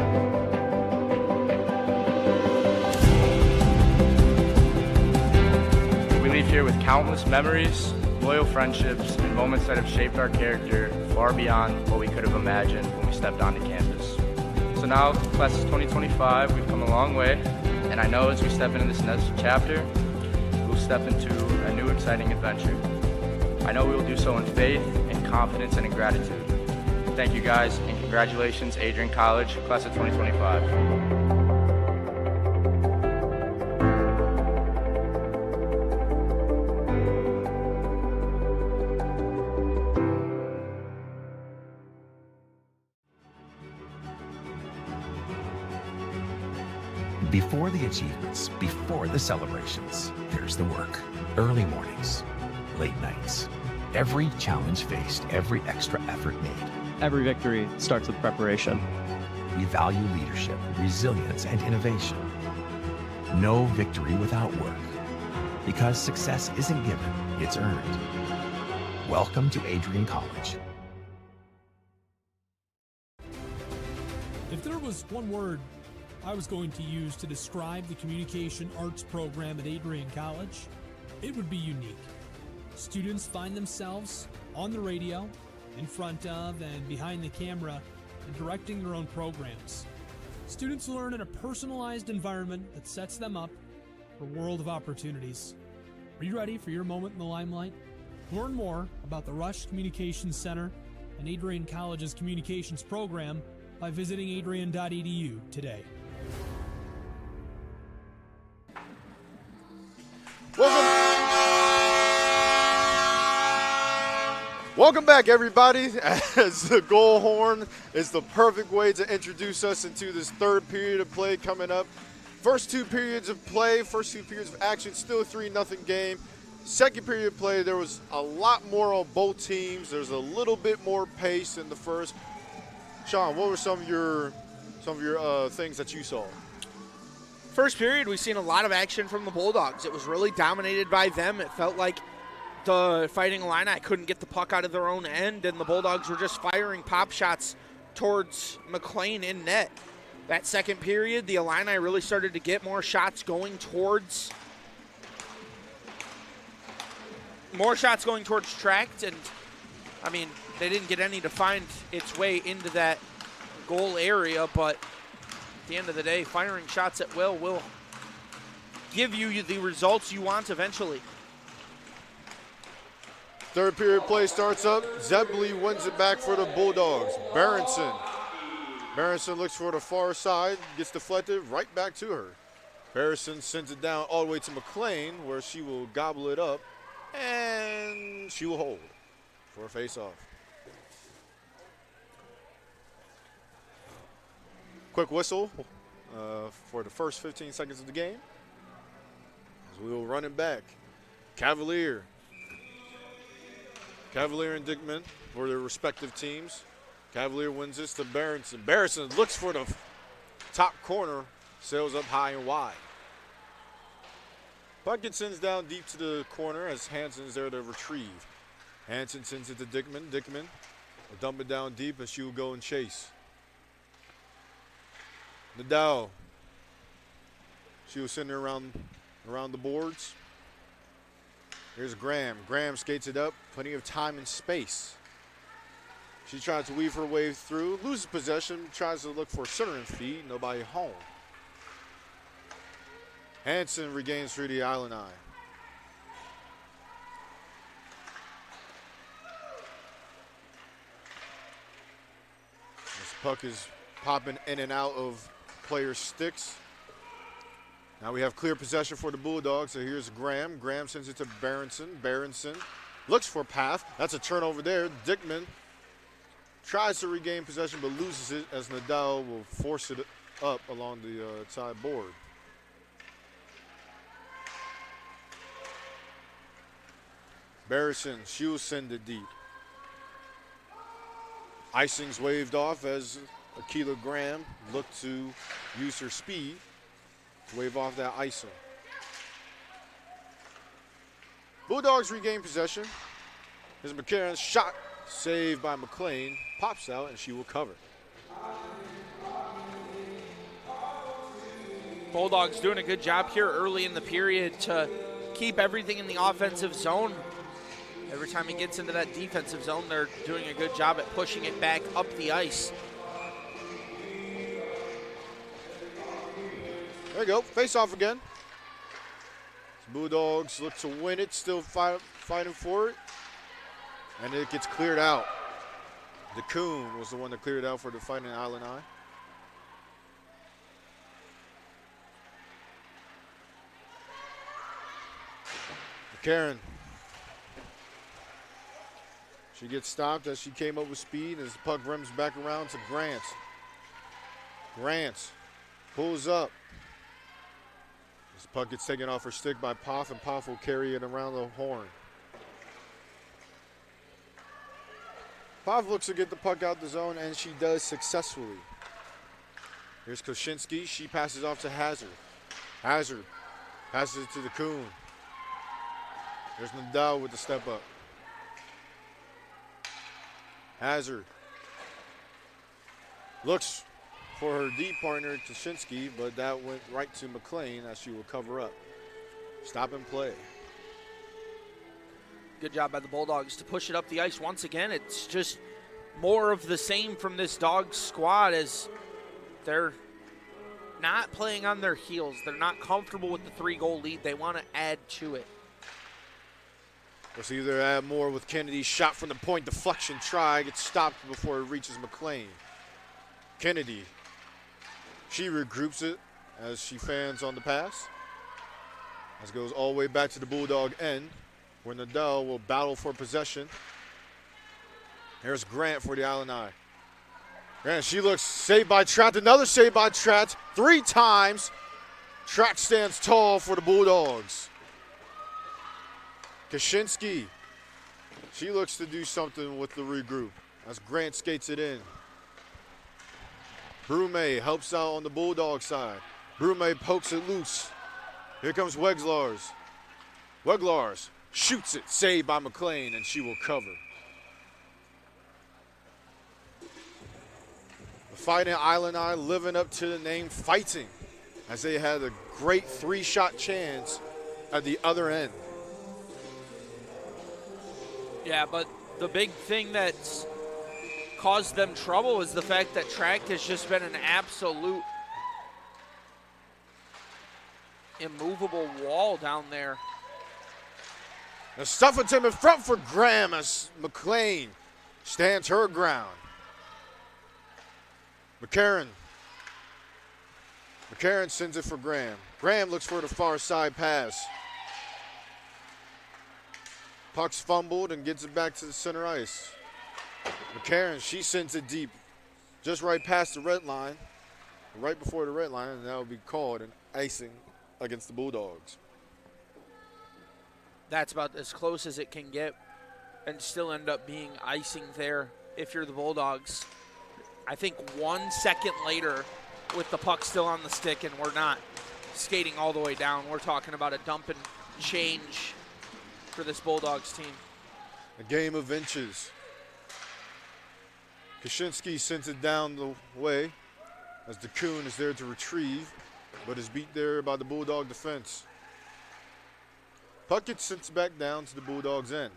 S10: We leave here with countless memories, loyal friendships, and moments that have shaped our character far beyond what we could have imagined when we stepped onto campus. So now, class of 2025, we've come a long way, and I know as we step into this next chapter, we'll step into a new exciting adventure. I know we will do so in faith, in confidence, and in gratitude. Thank you guys, and congratulations, Adrian College, class of 2025.
S1: Before the achievements, before the celebrations, there's the work. Early mornings, late nights. Every challenge faced, every extra effort made.
S2: Every victory starts with preparation.
S1: We value leadership, resilience, and innovation. No victory without work. Because success isn't given, it's earned. Welcome to Adrian College.
S4: If there was one word I was going to use to describe the communication arts program at Adrian College, it would be unique. Students find themselves on the radio, in front of and behind the camera, and directing their own programs. Students learn in a personalized environment that sets them up for a world of opportunities. Are you ready for your moment in the limelight? Learn more about the Rush Communications Center and Adrian College's communications program by visiting adrian.edu today.
S6: Welcome back, everybody, as the goal horn is the perfect way to introduce us into this third period of play coming up. First two periods of play, first two periods of action, still a 3-0 game. Second period of play, there was a lot more on both teams. There's a little bit more pace in the first. Sean, what were some of your things that you saw?
S7: First period, we've seen a lot of action from the Bulldogs. It was really dominated by them. It felt like the Fighting Illini couldn't get the puck out of their own end, and the Bulldogs were just firing pop shots towards McLean in net. That second period, the Illini really started to get more shots going towards tract, and I mean, they didn't get any to find its way into that goal area, but at the end of the day, firing shots at will give you the results you want eventually.
S6: Third period play starts up. Zebley wins it back for the Bulldogs. Berenson looks for the far side, gets deflected right back to her. Berenson sends it down all the way to McLean, where she will gobble it up, and she will hold for a face-off. Quick whistle for the first 15 seconds of the game, as we will run it back. Cavalier and Dickman for their respective teams. Cavalier wins this to Berenson. Berenson looks for the top corner, sails up high and wide. Puck gets sends down deep to the corner as Hansen's there to retrieve. Hansen sends it to Dickman. Dickman will dump it down deep and she will go and chase. Nadal. She will send her around the boards. Here's Graham. Graham skates it up. Plenty of time and space. She tries to weave her way through. Loses possession. Tries to look for centering feed. Nobody home. Hansen regains through the Illini. This puck is popping in and out of players' sticks. Now we have clear possession for the Bulldogs. So here's Graham. Graham sends it to Berenson. Berenson looks for path. That's a turnover there. Dickman tries to regain possession but loses it as Nadal will force it up along the side board. Berenson, she'll send it deep. Icing's waved off as Akila Graham looked to use her speed to wave off that icing. Bulldogs regain possession. Here's McCarron's shot, saved by McLean, pops out, and she will cover.
S7: Bulldogs doing a good job here early in the period to keep everything in the offensive zone. Every time he gets into that defensive zone, they're doing a good job at pushing it back up the ice.
S6: There you go, face off again. Bulldogs look to win it, still fighting for it. And it gets cleared out. DeCoon was the one that cleared it out for the Fighting Illini. Karen. She gets stopped as she came up with speed as the puck rims back around to Grant. Grant pulls up. This puck gets taken off her stick by Poff, and Poff will carry it around the horn. Poff looks to get the puck out the zone, and she does successfully. Here's Koshinski. She passes off to Hazard. Hazard passes it to DeCoon. There's Nadal with the step up. Hazard looks for her D partner, Tashinsky, but that went right to McLean as she will cover up. Stop and play.
S7: Good job by the Bulldogs to push it up the ice once again. It's just more of the same from this Dogs squad as they're not playing on their heels. They're not comfortable with the 3-goal lead. They want to add to it.
S6: Let's either add more with Kennedy's shot from the point, deflection try, gets stopped before it reaches McLean. Kennedy, she regroups it as she fans on the pass. As it goes all the way back to the Bulldog end, where Nadal will battle for possession. Here's Grant for the Illini. Grant, she looks saved by Tratt, another save by Tratt, 3 times. Tratt stands tall for the Bulldogs. Kaczynski, she looks to do something with the regroup as Grant skates it in. Brume helps out on the Bulldog side. Brume pokes it loose. Here comes Weglars. Weglars shoots it, saved by McLean, and she will cover. The Fighting Illini living up to the name Fighting as they had a great 3-shot chance at the other end.
S7: Yeah, but the big thing that's caused them trouble is the fact that track has just been an absolute immovable wall down there.
S6: The Stufferton in front for Graham as McLean stands her ground. McCarron sends it for Graham. Graham looks for the far side pass. Puck's fumbled and gets it back to the center ice. McCarron, she sends it deep, just right past the red line, right before the red line, and that will be called an icing against the Bulldogs.
S7: That's about as close as it can get and still end up being icing there if you're the Bulldogs. I think 1 second later with the puck still on the stick and we're not skating all the way down. We're talking about a dump and change for this Bulldogs team.
S6: A game of inches. Kaczynski sends it down the way as DeCoon is there to retrieve, but is beat there by the Bulldog defense. Puck gets sent back down to the Bulldogs' end.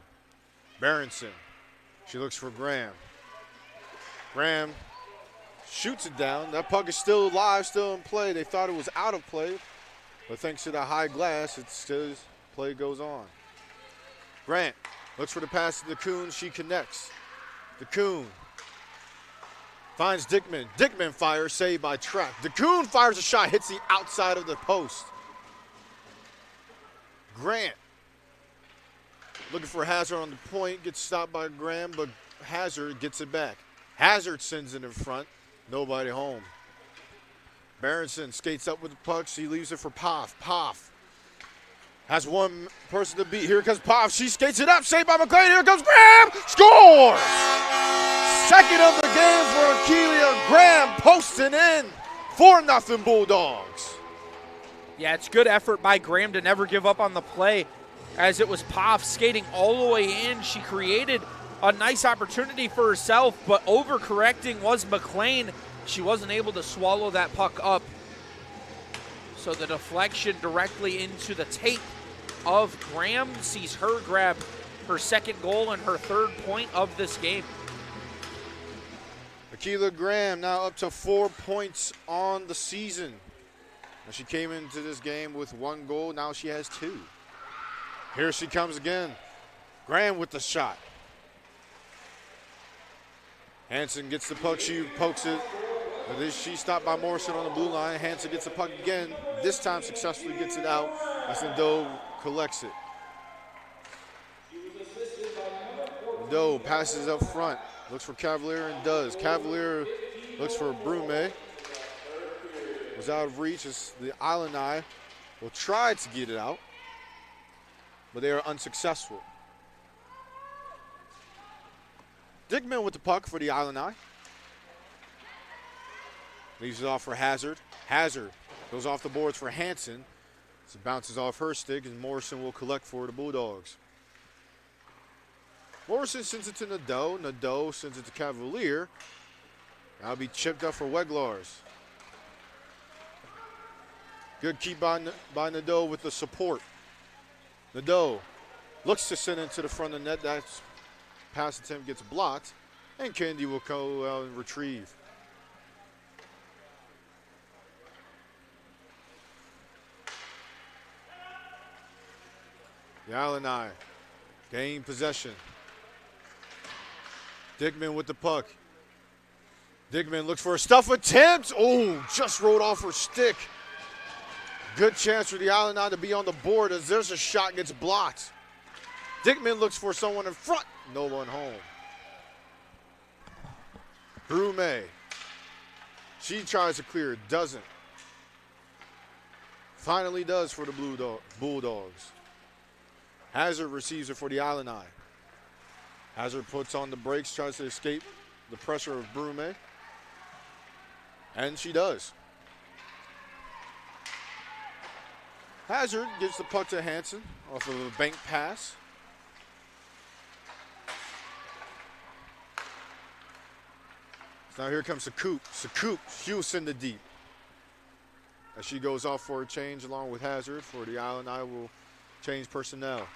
S6: Berenson, she looks for Graham. Graham shoots it down. That puck is still alive, still in play. They thought it was out of play, but thanks to the high glass, it still play goes on. Grant looks for the pass to DeCoon. She connects. DeCoon finds Dickman. Dickman fires, saved by Track. DeCoon fires a shot, hits the outside of the post. Grant looking for Hazard on the point, gets stopped by Graham, but Hazard gets it back. Hazard sends it in front, nobody home. Berenson skates up with the puck. She leaves it for Poff. Poff has one person to beat. Here comes Poff. She skates it up, saved by McLean. Here comes Graham. Scores! Second of the game for Akelia Graham posting in. 4-0 Bulldogs.
S7: Yeah, it's good effort by Graham to never give up on the play, as it was Poff skating all the way in. She created a nice opportunity for herself, but overcorrecting was McLean. She wasn't able to swallow that puck up. So the deflection directly into the tape of Graham sees her grab her second goal and her third point of this game.
S6: Akila Graham now up to 4 points on the season. She came into this game with 1 goal. Now she has 2. Here she comes again. Graham with the shot. Hanson gets the puck. She pokes it. She's stopped by Morrison on the blue line. Hanson gets the puck again. This time successfully gets it out as Nadeau collects it. Nadeau passes up front. Looks for Cavalier and does. Cavalier looks for Brume. Was out of reach as the Illini will try to get it out, but they are unsuccessful. Dickman with the puck for the Illini. Leaves it off for Hazard. Hazard goes off the boards for Hanson. So it bounces off her stick, and Morrison will collect for the Bulldogs. Morrison sends it to Nadeau. Nadeau sends it to Cavalier. That'll be chipped up for Weglars. Good keep by Nadeau with the support. Nadeau looks to send it to the front of the net. That pass attempt gets blocked, and Kennedy will go out and retrieve. The Illini gain possession. Dickman with the puck. Dickman looks for a stuff attempt. Oh, just rolled off her stick. Good chance for the Illini to be on the board as there's a shot gets blocked. Dickman looks for someone in front. No one home. Brume. She tries to clear it. Doesn't. Finally does for the Bulldogs. Hazard receives it for the Illini. Hazard puts on the brakes, tries to escape the pressure of Brume. And she does. Hazard gets the puck to Hanson off of a bank pass. So now here comes Sakoop. Sakoop shoots in the deep. As she goes off for a change along with Hazard for the Illini will change personnel.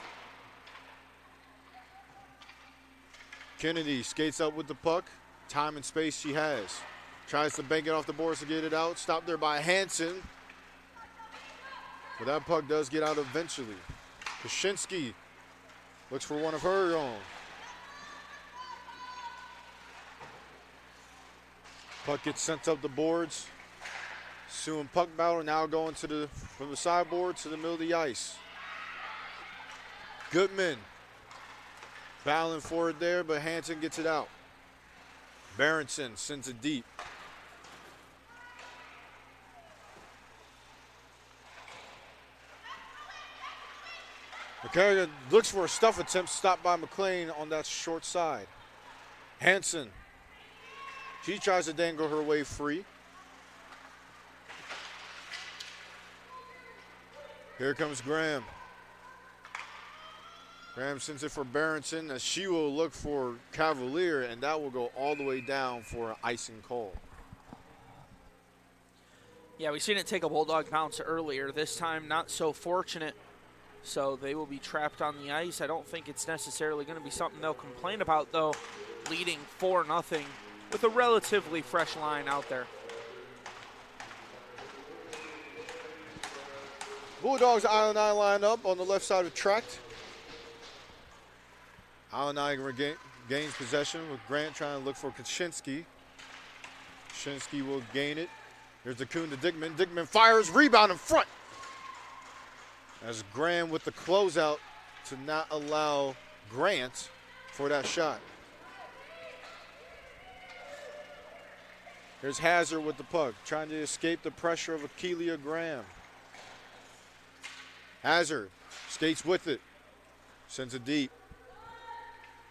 S6: Kennedy skates up with the puck. Time and space she has. Tries to bank it off the boards to get it out. Stopped there by Hanson. But that puck does get out eventually. Kaczynski looks for one of her own. Puck gets sent up the boards. Suing puck battle now going to from the sideboard to the middle of the ice. Goodman battling for it there, but Hanson gets it out. Berenson sends it deep. McCarrigan looks for a stuff attempt stopped by McLean on that short side. Hanson. She tries to dangle her way free. Here comes Graham. Graham sends it for Berenson as she will look for Cavalier, and that will go all the way down for an icing call.
S7: Yeah, we've seen it take a Bulldog bounce earlier. This time, not so fortunate. So they will be trapped on the ice. I don't think it's necessarily going to be something they'll complain about, though, leading 4-0 with a relatively fresh line out there.
S6: Bulldogs Illini line up on the left side of the track. Illini gains possession with Grant trying to look for Kaczynski. Kaczynski will gain it. Here's the Kuhn to Dickman. Dickman fires, rebound in front. As Graham with the closeout to not allow Grant for that shot. Here's Hazard with the puck, trying to escape the pressure of Akeelia Graham. Hazard skates with it, sends it deep.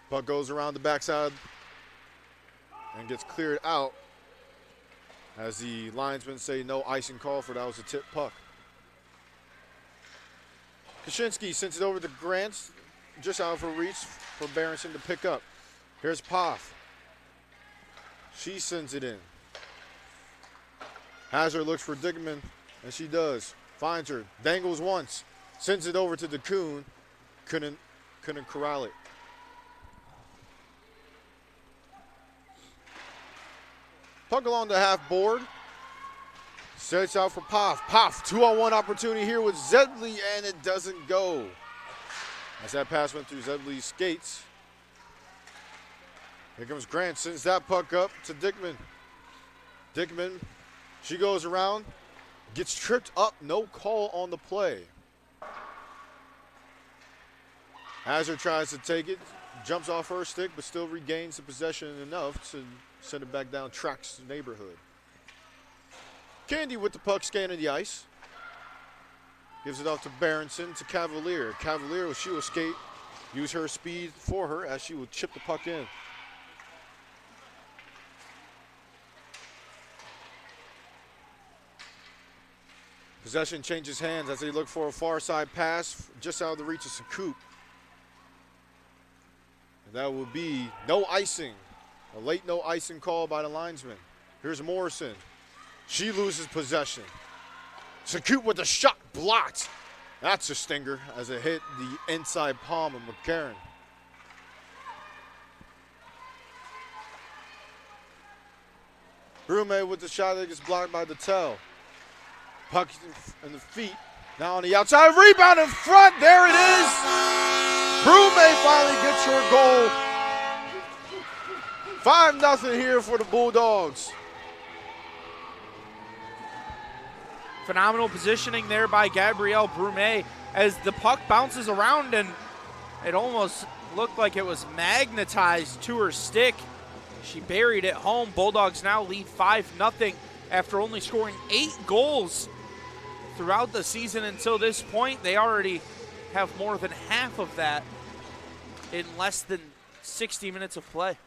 S6: Puck goes around the backside and gets cleared out As the linesmen say no icing call for that was a tip puck. Kaczynski sends it over to Grant, just out of her reach for Berenson to pick up. Here's Poff. She sends it in. Hazard looks for Dickman, and she does. Finds her, dangles once, sends it over to DeCoon. Couldn't corral it. Puck along the half board. Sets out for Poff. Poff, 2-on-1 opportunity here with Zedley, and it doesn't go. As that pass went through Zedley's skates. Here comes Grant, sends that puck up to Dickman. Dickman, she goes around, gets tripped up, no call on the play. Hazard tries to take it, jumps off her stick, but still regains the possession enough to send it back down Track's neighborhood. Candy with the puck scanning the ice. Gives it off to Berenson to Cavalier. Cavalier, she will skate, use her speed for her as she will chip the puck in. Possession changes hands as they look for a far side pass just out of the reach of Sakoop. And that will be no icing. A late no icing call by the linesman. Here's Morrison. She loses possession. Sakoop with a shot blocked. That's a stinger as it hit the inside palm of McCarron. Brume with the shot that gets blocked by Detel. Puck in the feet. Now on the outside. Rebound in front. There it is. Brume finally gets her goal. 5-0 here for the Bulldogs.
S7: Phenomenal positioning there by Gabrielle Brume as the puck bounces around, and it almost looked like it was magnetized to her stick. She buried it home. Bulldogs now lead 5-0 after only scoring 8 goals throughout the season until this point. They already have more than half of that in less than 60 minutes of play.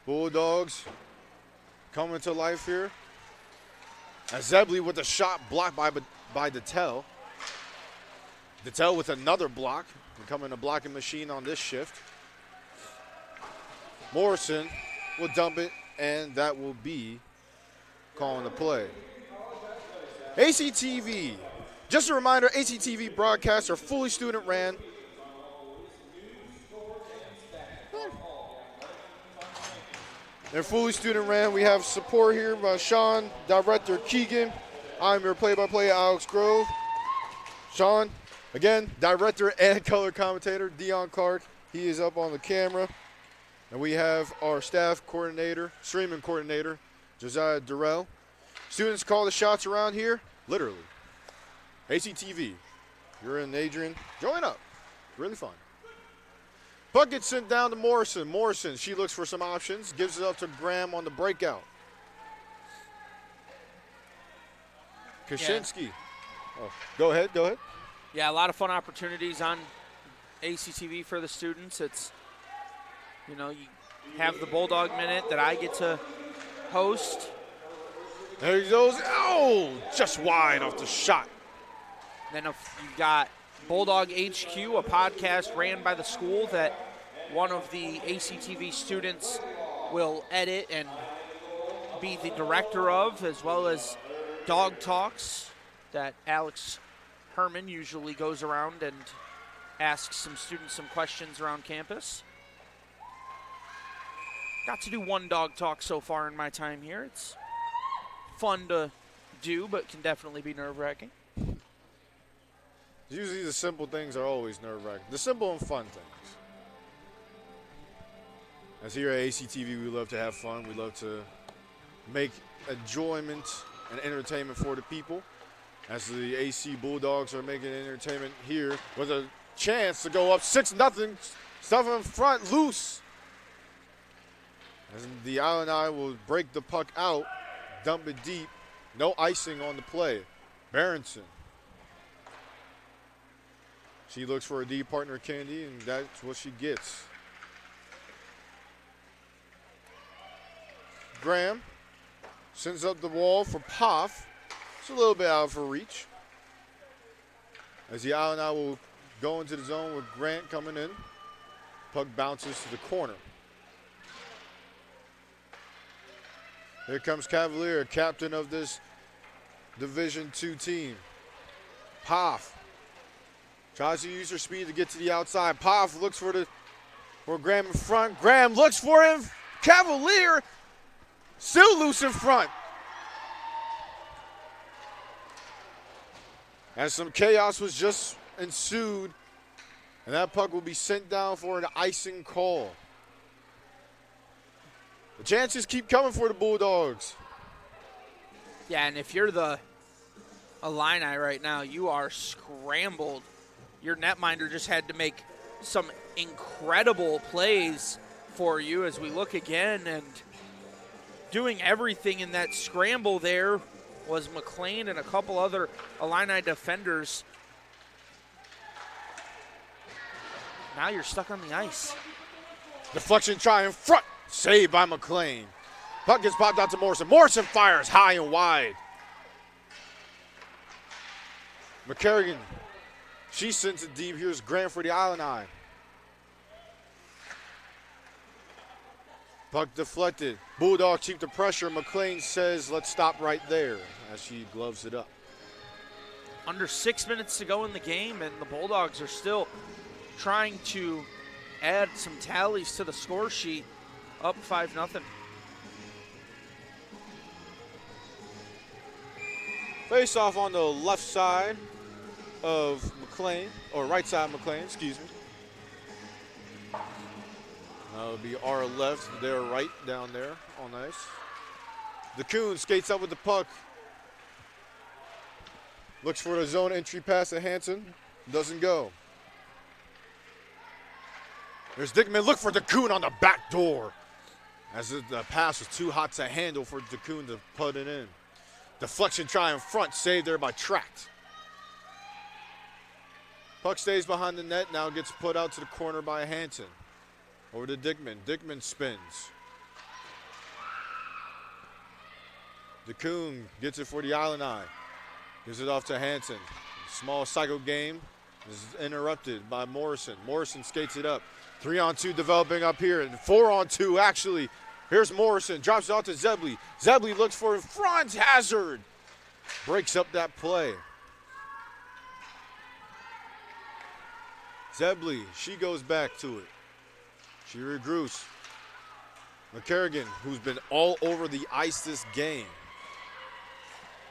S6: Bulldogs coming to life here. As Zebley with a shot blocked by Detel. Detel with another block, becoming a blocking machine on this shift. Morrison will dump it, and that will be calling the play. ACTV. Just a reminder, ACTV broadcasts are fully student ran. They're fully student ran. We have support here by Sean, Director Keegan. I'm your play-by-play Alex Grove. Sean, again, Director and color commentator Dion Clark. He is up on the camera. And we have our staff coordinator, streaming coordinator, Josiah Durrell. Students call the shots around here, literally. ACTV, you're in Adrian. Join up. Really fun. Puck gets sent down to Morrison. Morrison, she looks for some options, gives it up to Graham on the breakout. Kaczynski. Yeah. Oh, go ahead.
S7: Yeah, a lot of fun opportunities on ACTV for the students. It's, you know, you have the Bulldog Minute that I get to host.
S6: There he goes. Oh, just wide off the shot.
S7: Then you've got Bulldog HQ, a podcast ran by the school that one of the ACTV students will edit and be the director of, as well as Dog Talks that Alex Herman usually goes around and asks some students some questions around campus. Got to do one Dog Talk so far in my time here. It's fun to do, but can definitely be nerve-wracking.
S6: Usually the simple things are always nerve-wracking. The simple and fun things. As here at ACTV, we love to have fun. We love to make enjoyment and entertainment for the people. As the AC Bulldogs are making entertainment here with a chance to go up 6-0. Stuff in front, loose. As the Illini will break the puck out, dump it deep. No icing on the play. Berenson. She looks for a D partner, Candy, and that's what she gets. Graham Sends up the wall for Poff. It's a little bit out for reach. As the Illini will go into the zone with Grant coming in. Puck bounces to the corner. Here comes Cavalier, captain of this Division II team. Poff tries to use her speed to get to the outside. Poff looks for Graham in front. Graham looks for him. Cavalier still loose in front. As some chaos was just ensued, and that puck will be sent down for an icing call. The chances keep coming for the Bulldogs.
S7: Yeah, and if you're the Illini right now, you are scrambled. Your netminder just had to make some incredible plays for you as we look again, and doing everything in that scramble there was McLean and a couple other Illini defenders. Now you're stuck on the ice.
S6: Deflection try in front. Saved by McLean. Puck gets popped out to Morrison. Morrison fires high and wide. McCarrigan, she sends it deep. Here's Grant for the Illini. Puck deflected. Bulldogs keep the pressure. McLean says, let's stop right there as she gloves it up.
S7: Under 6 minutes to go in the game, and the Bulldogs are still trying to add some tallies to the score sheet. Up 5-0.
S6: Face off on the left side of McLean, or right side of McLean, excuse me. That'll be our left, their right down there on the ice. DeCoon skates up with the puck. Looks for the zone entry pass to Hansen. Doesn't go. There's Dickman. Look for DeCoon on the back door. As the pass was too hot to handle for DeCoon to put it in. Deflection try in front, saved there by Tract. Puck stays behind the net, now gets put out to the corner by Hansen. Over to Dickman. Dickman spins. DeCoon gets it for the Illini. Gives it off to Hansen. Small cycle game is interrupted by Morrison. Morrison skates it up. 3-on-2 developing up here, and 4-on-2 actually. Here's Morrison, drops it off to Zebley. Zebley looks for in front, Hazard. Breaks up that play. Zebley, she goes back to it. She regroups. McCarrigan, who's been all over the ice this game.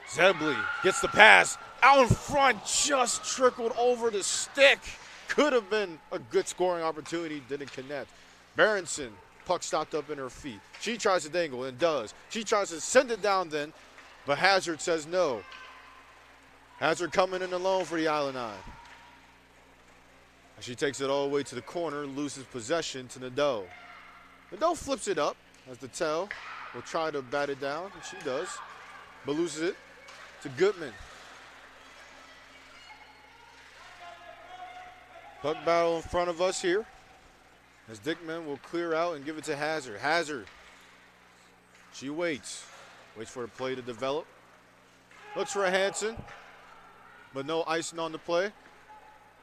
S6: Zebley gets the pass. Out in front, just trickled over the stick. Could have been a good scoring opportunity, didn't connect. Berenson, puck stopped up in her feet. She tries to dangle and does. She tries to send it down then, but Hazard says no. Hazard coming in alone for the Illini. She takes it all the way to the corner, loses possession to Nadeau. Nadeau flips it up as the tell will try to bat it down, and she does, but loses it to Goodman. Puck battle in front of us here as Dickman will clear out and give it to Hazard. Hazard, she waits for the play to develop. Looks for a Hansen, but no icing on the play.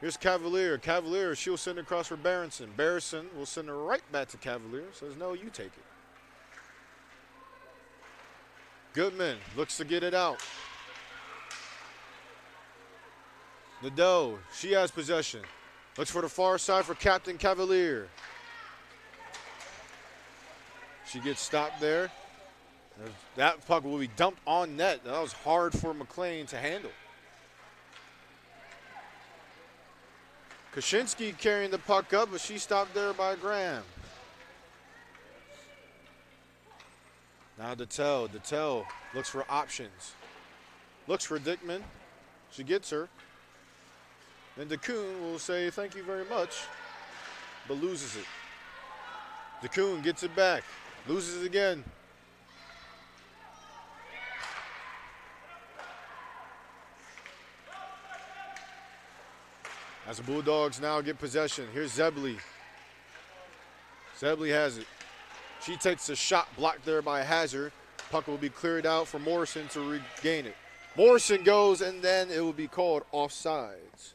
S6: Here's Cavalier. Cavalier, she'll send it across for Berenson. Berenson will send it right back to Cavalier. Says, no, you take it. Goodman looks to get it out. Nadeau, she has possession. Looks for the far side for Captain Cavalier. She gets stopped there. That puck will be dumped on net. That was hard for McLean to handle. Kaczynski carrying the puck up, but she stopped there by Graham. Now Detel. Detel looks for options. Looks for Dickman. She gets her. Then DeCoon will say thank you very much, but loses it. DeCoon gets it back. Loses it again. As the Bulldogs now get possession. Here's Zebley. Zebley has it. She takes a shot blocked there by Hazard. Puck will be cleared out for Morrison to regain it. Morrison goes, and then it will be called offsides.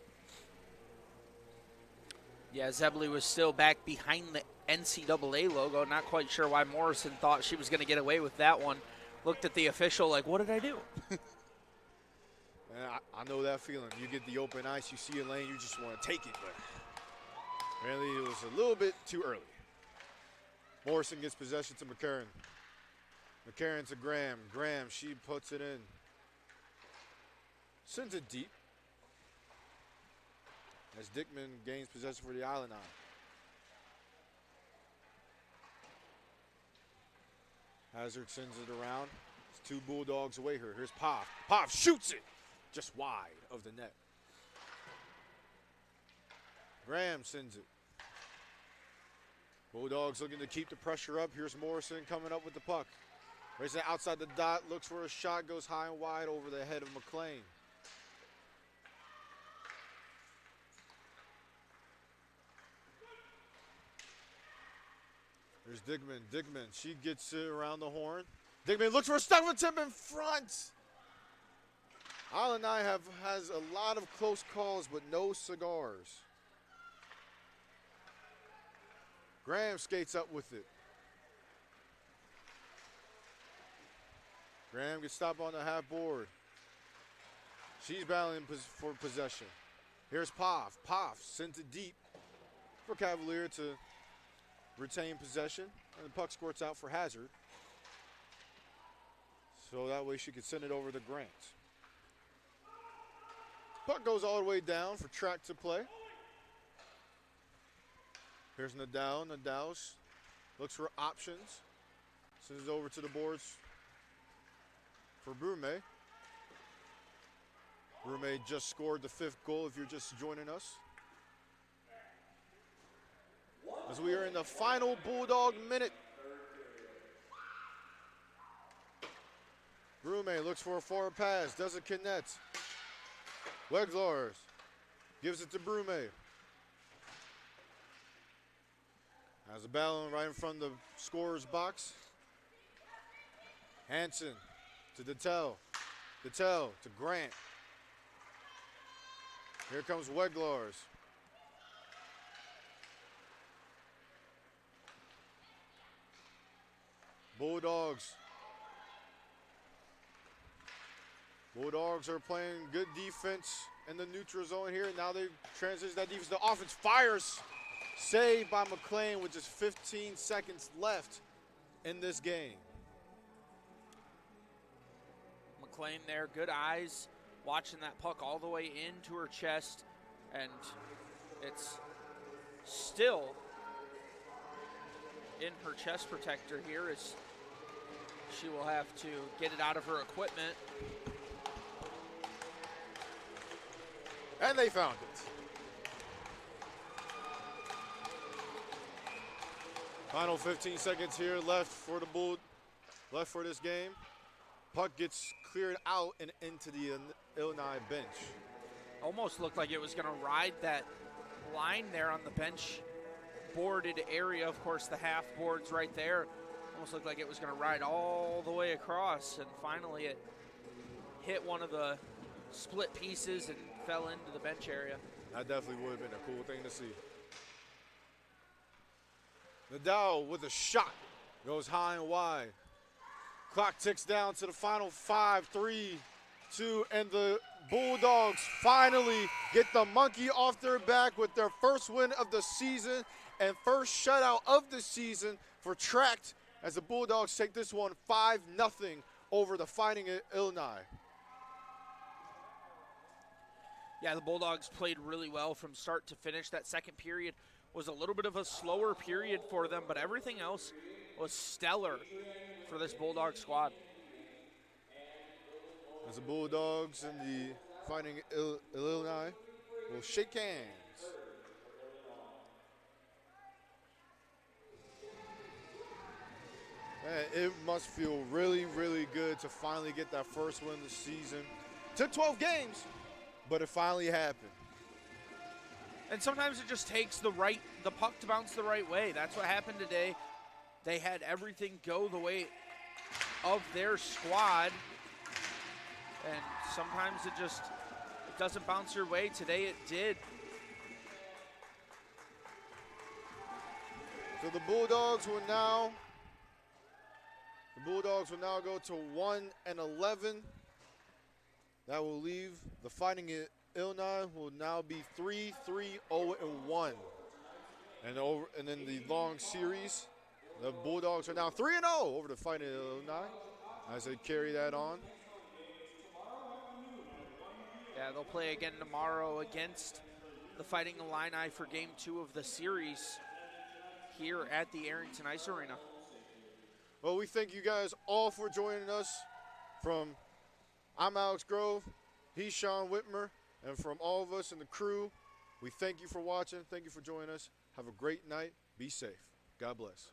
S7: Yeah, Zebley was still back behind the NCAA logo. Not quite sure why Morrison thought she was going to get away with that one. Looked at the official like, what did I do?
S6: And I know that feeling. You get the open ice, you see a lane, you just want to take it. But really, it was a little bit too early. Morrison gets possession to McCarron. McCarron to Graham. Graham, she puts it in. Sends it deep. As Dickman gains possession for the Island Eye. Hazard sends it around. It's 2 Bulldogs away here. Here's Poff. Poff shoots it just wide of the net. Graham sends it. Bulldogs looking to keep the pressure up. Here's Morrison coming up with the puck. Racing outside the dot, looks for a shot, goes high and wide over the head of McLean. There's Dickman. Dickman, she gets it around the horn. Dickman looks for a stuff with tip in front. Island Eye has a lot of close calls, but no cigars. Graham skates up with it. Graham gets stopped on the half board. She's battling for possession. Here's Poff. Poff sends it deep for Cavalier to retain possession. And the puck squirts out for Hazard. So that way she can send it over to Grant. Puck goes all the way down for track to play. Here's Nadal. Nadal looks for options. Sends it over to the boards for Brume. Brume just scored the 5th goal if you're just joining us. As we are in the final Bulldog minute. Brume looks for a forward pass, doesn't connect. Weglars gives it to Brume. Has a battle right in front of the scorer's box. Hansen to Detel. Detel to Grant. Here comes Weglars. Bulldogs. Bulldogs are playing good defense in the neutral zone here. Now they transition that defense to offense. Fires. Saved by McLean with just 15 seconds left in this game.
S7: McLean there, good eyes, watching that puck all the way into her chest, and it's still in her chest protector here as she will have to get it out of her equipment.
S6: And they found it. Final 15 seconds here left for this game. Puck gets cleared out and into the Illinois bench.
S7: Almost looked like it was going to ride that line there on the bench boarded area. Of course, the half boards right there. Almost looked like it was going to ride all the way across, and finally it hit one of the split pieces and fell into the bench area.
S6: That definitely would have been a cool thing to see. Nadal with a shot goes high and wide. Clock ticks down to the final 5, 3, 2, and the Bulldogs finally get the monkey off their back with their first win of the season and first shutout of the season for Tract as the Bulldogs take this one 5-0 over the Fighting Illinois.
S7: Yeah, the Bulldogs played really well from start to finish. That second period was a little bit of a slower period for them, but everything else was stellar for this Bulldog squad.
S6: As the Bulldogs and the Fighting Illinois will shake hands. Man, it must feel really, really good to finally get that first win of the season. Took 12 games, but it finally happened.
S7: And sometimes it just takes the puck to bounce the right way. That's what happened today. They had everything go the way of their squad. And sometimes it doesn't bounce your way. Today it did.
S6: So the Bulldogs will now go to 1-11. That will leave the Fighting Illini will now be 3-3-0-1. And in the long series, the Bulldogs are now 3-0 over the Fighting Illini as they carry that on.
S7: Yeah, they'll play again tomorrow against the Fighting Illini for Game 2 of the series here at the Arrington Ice Arena.
S6: Well, we thank you guys all for joining us. I'm Alex Grove, he's Sean Whitmer, and from all of us in the crew, we thank you for watching. Thank you for joining us. Have a great night. Be safe. God bless.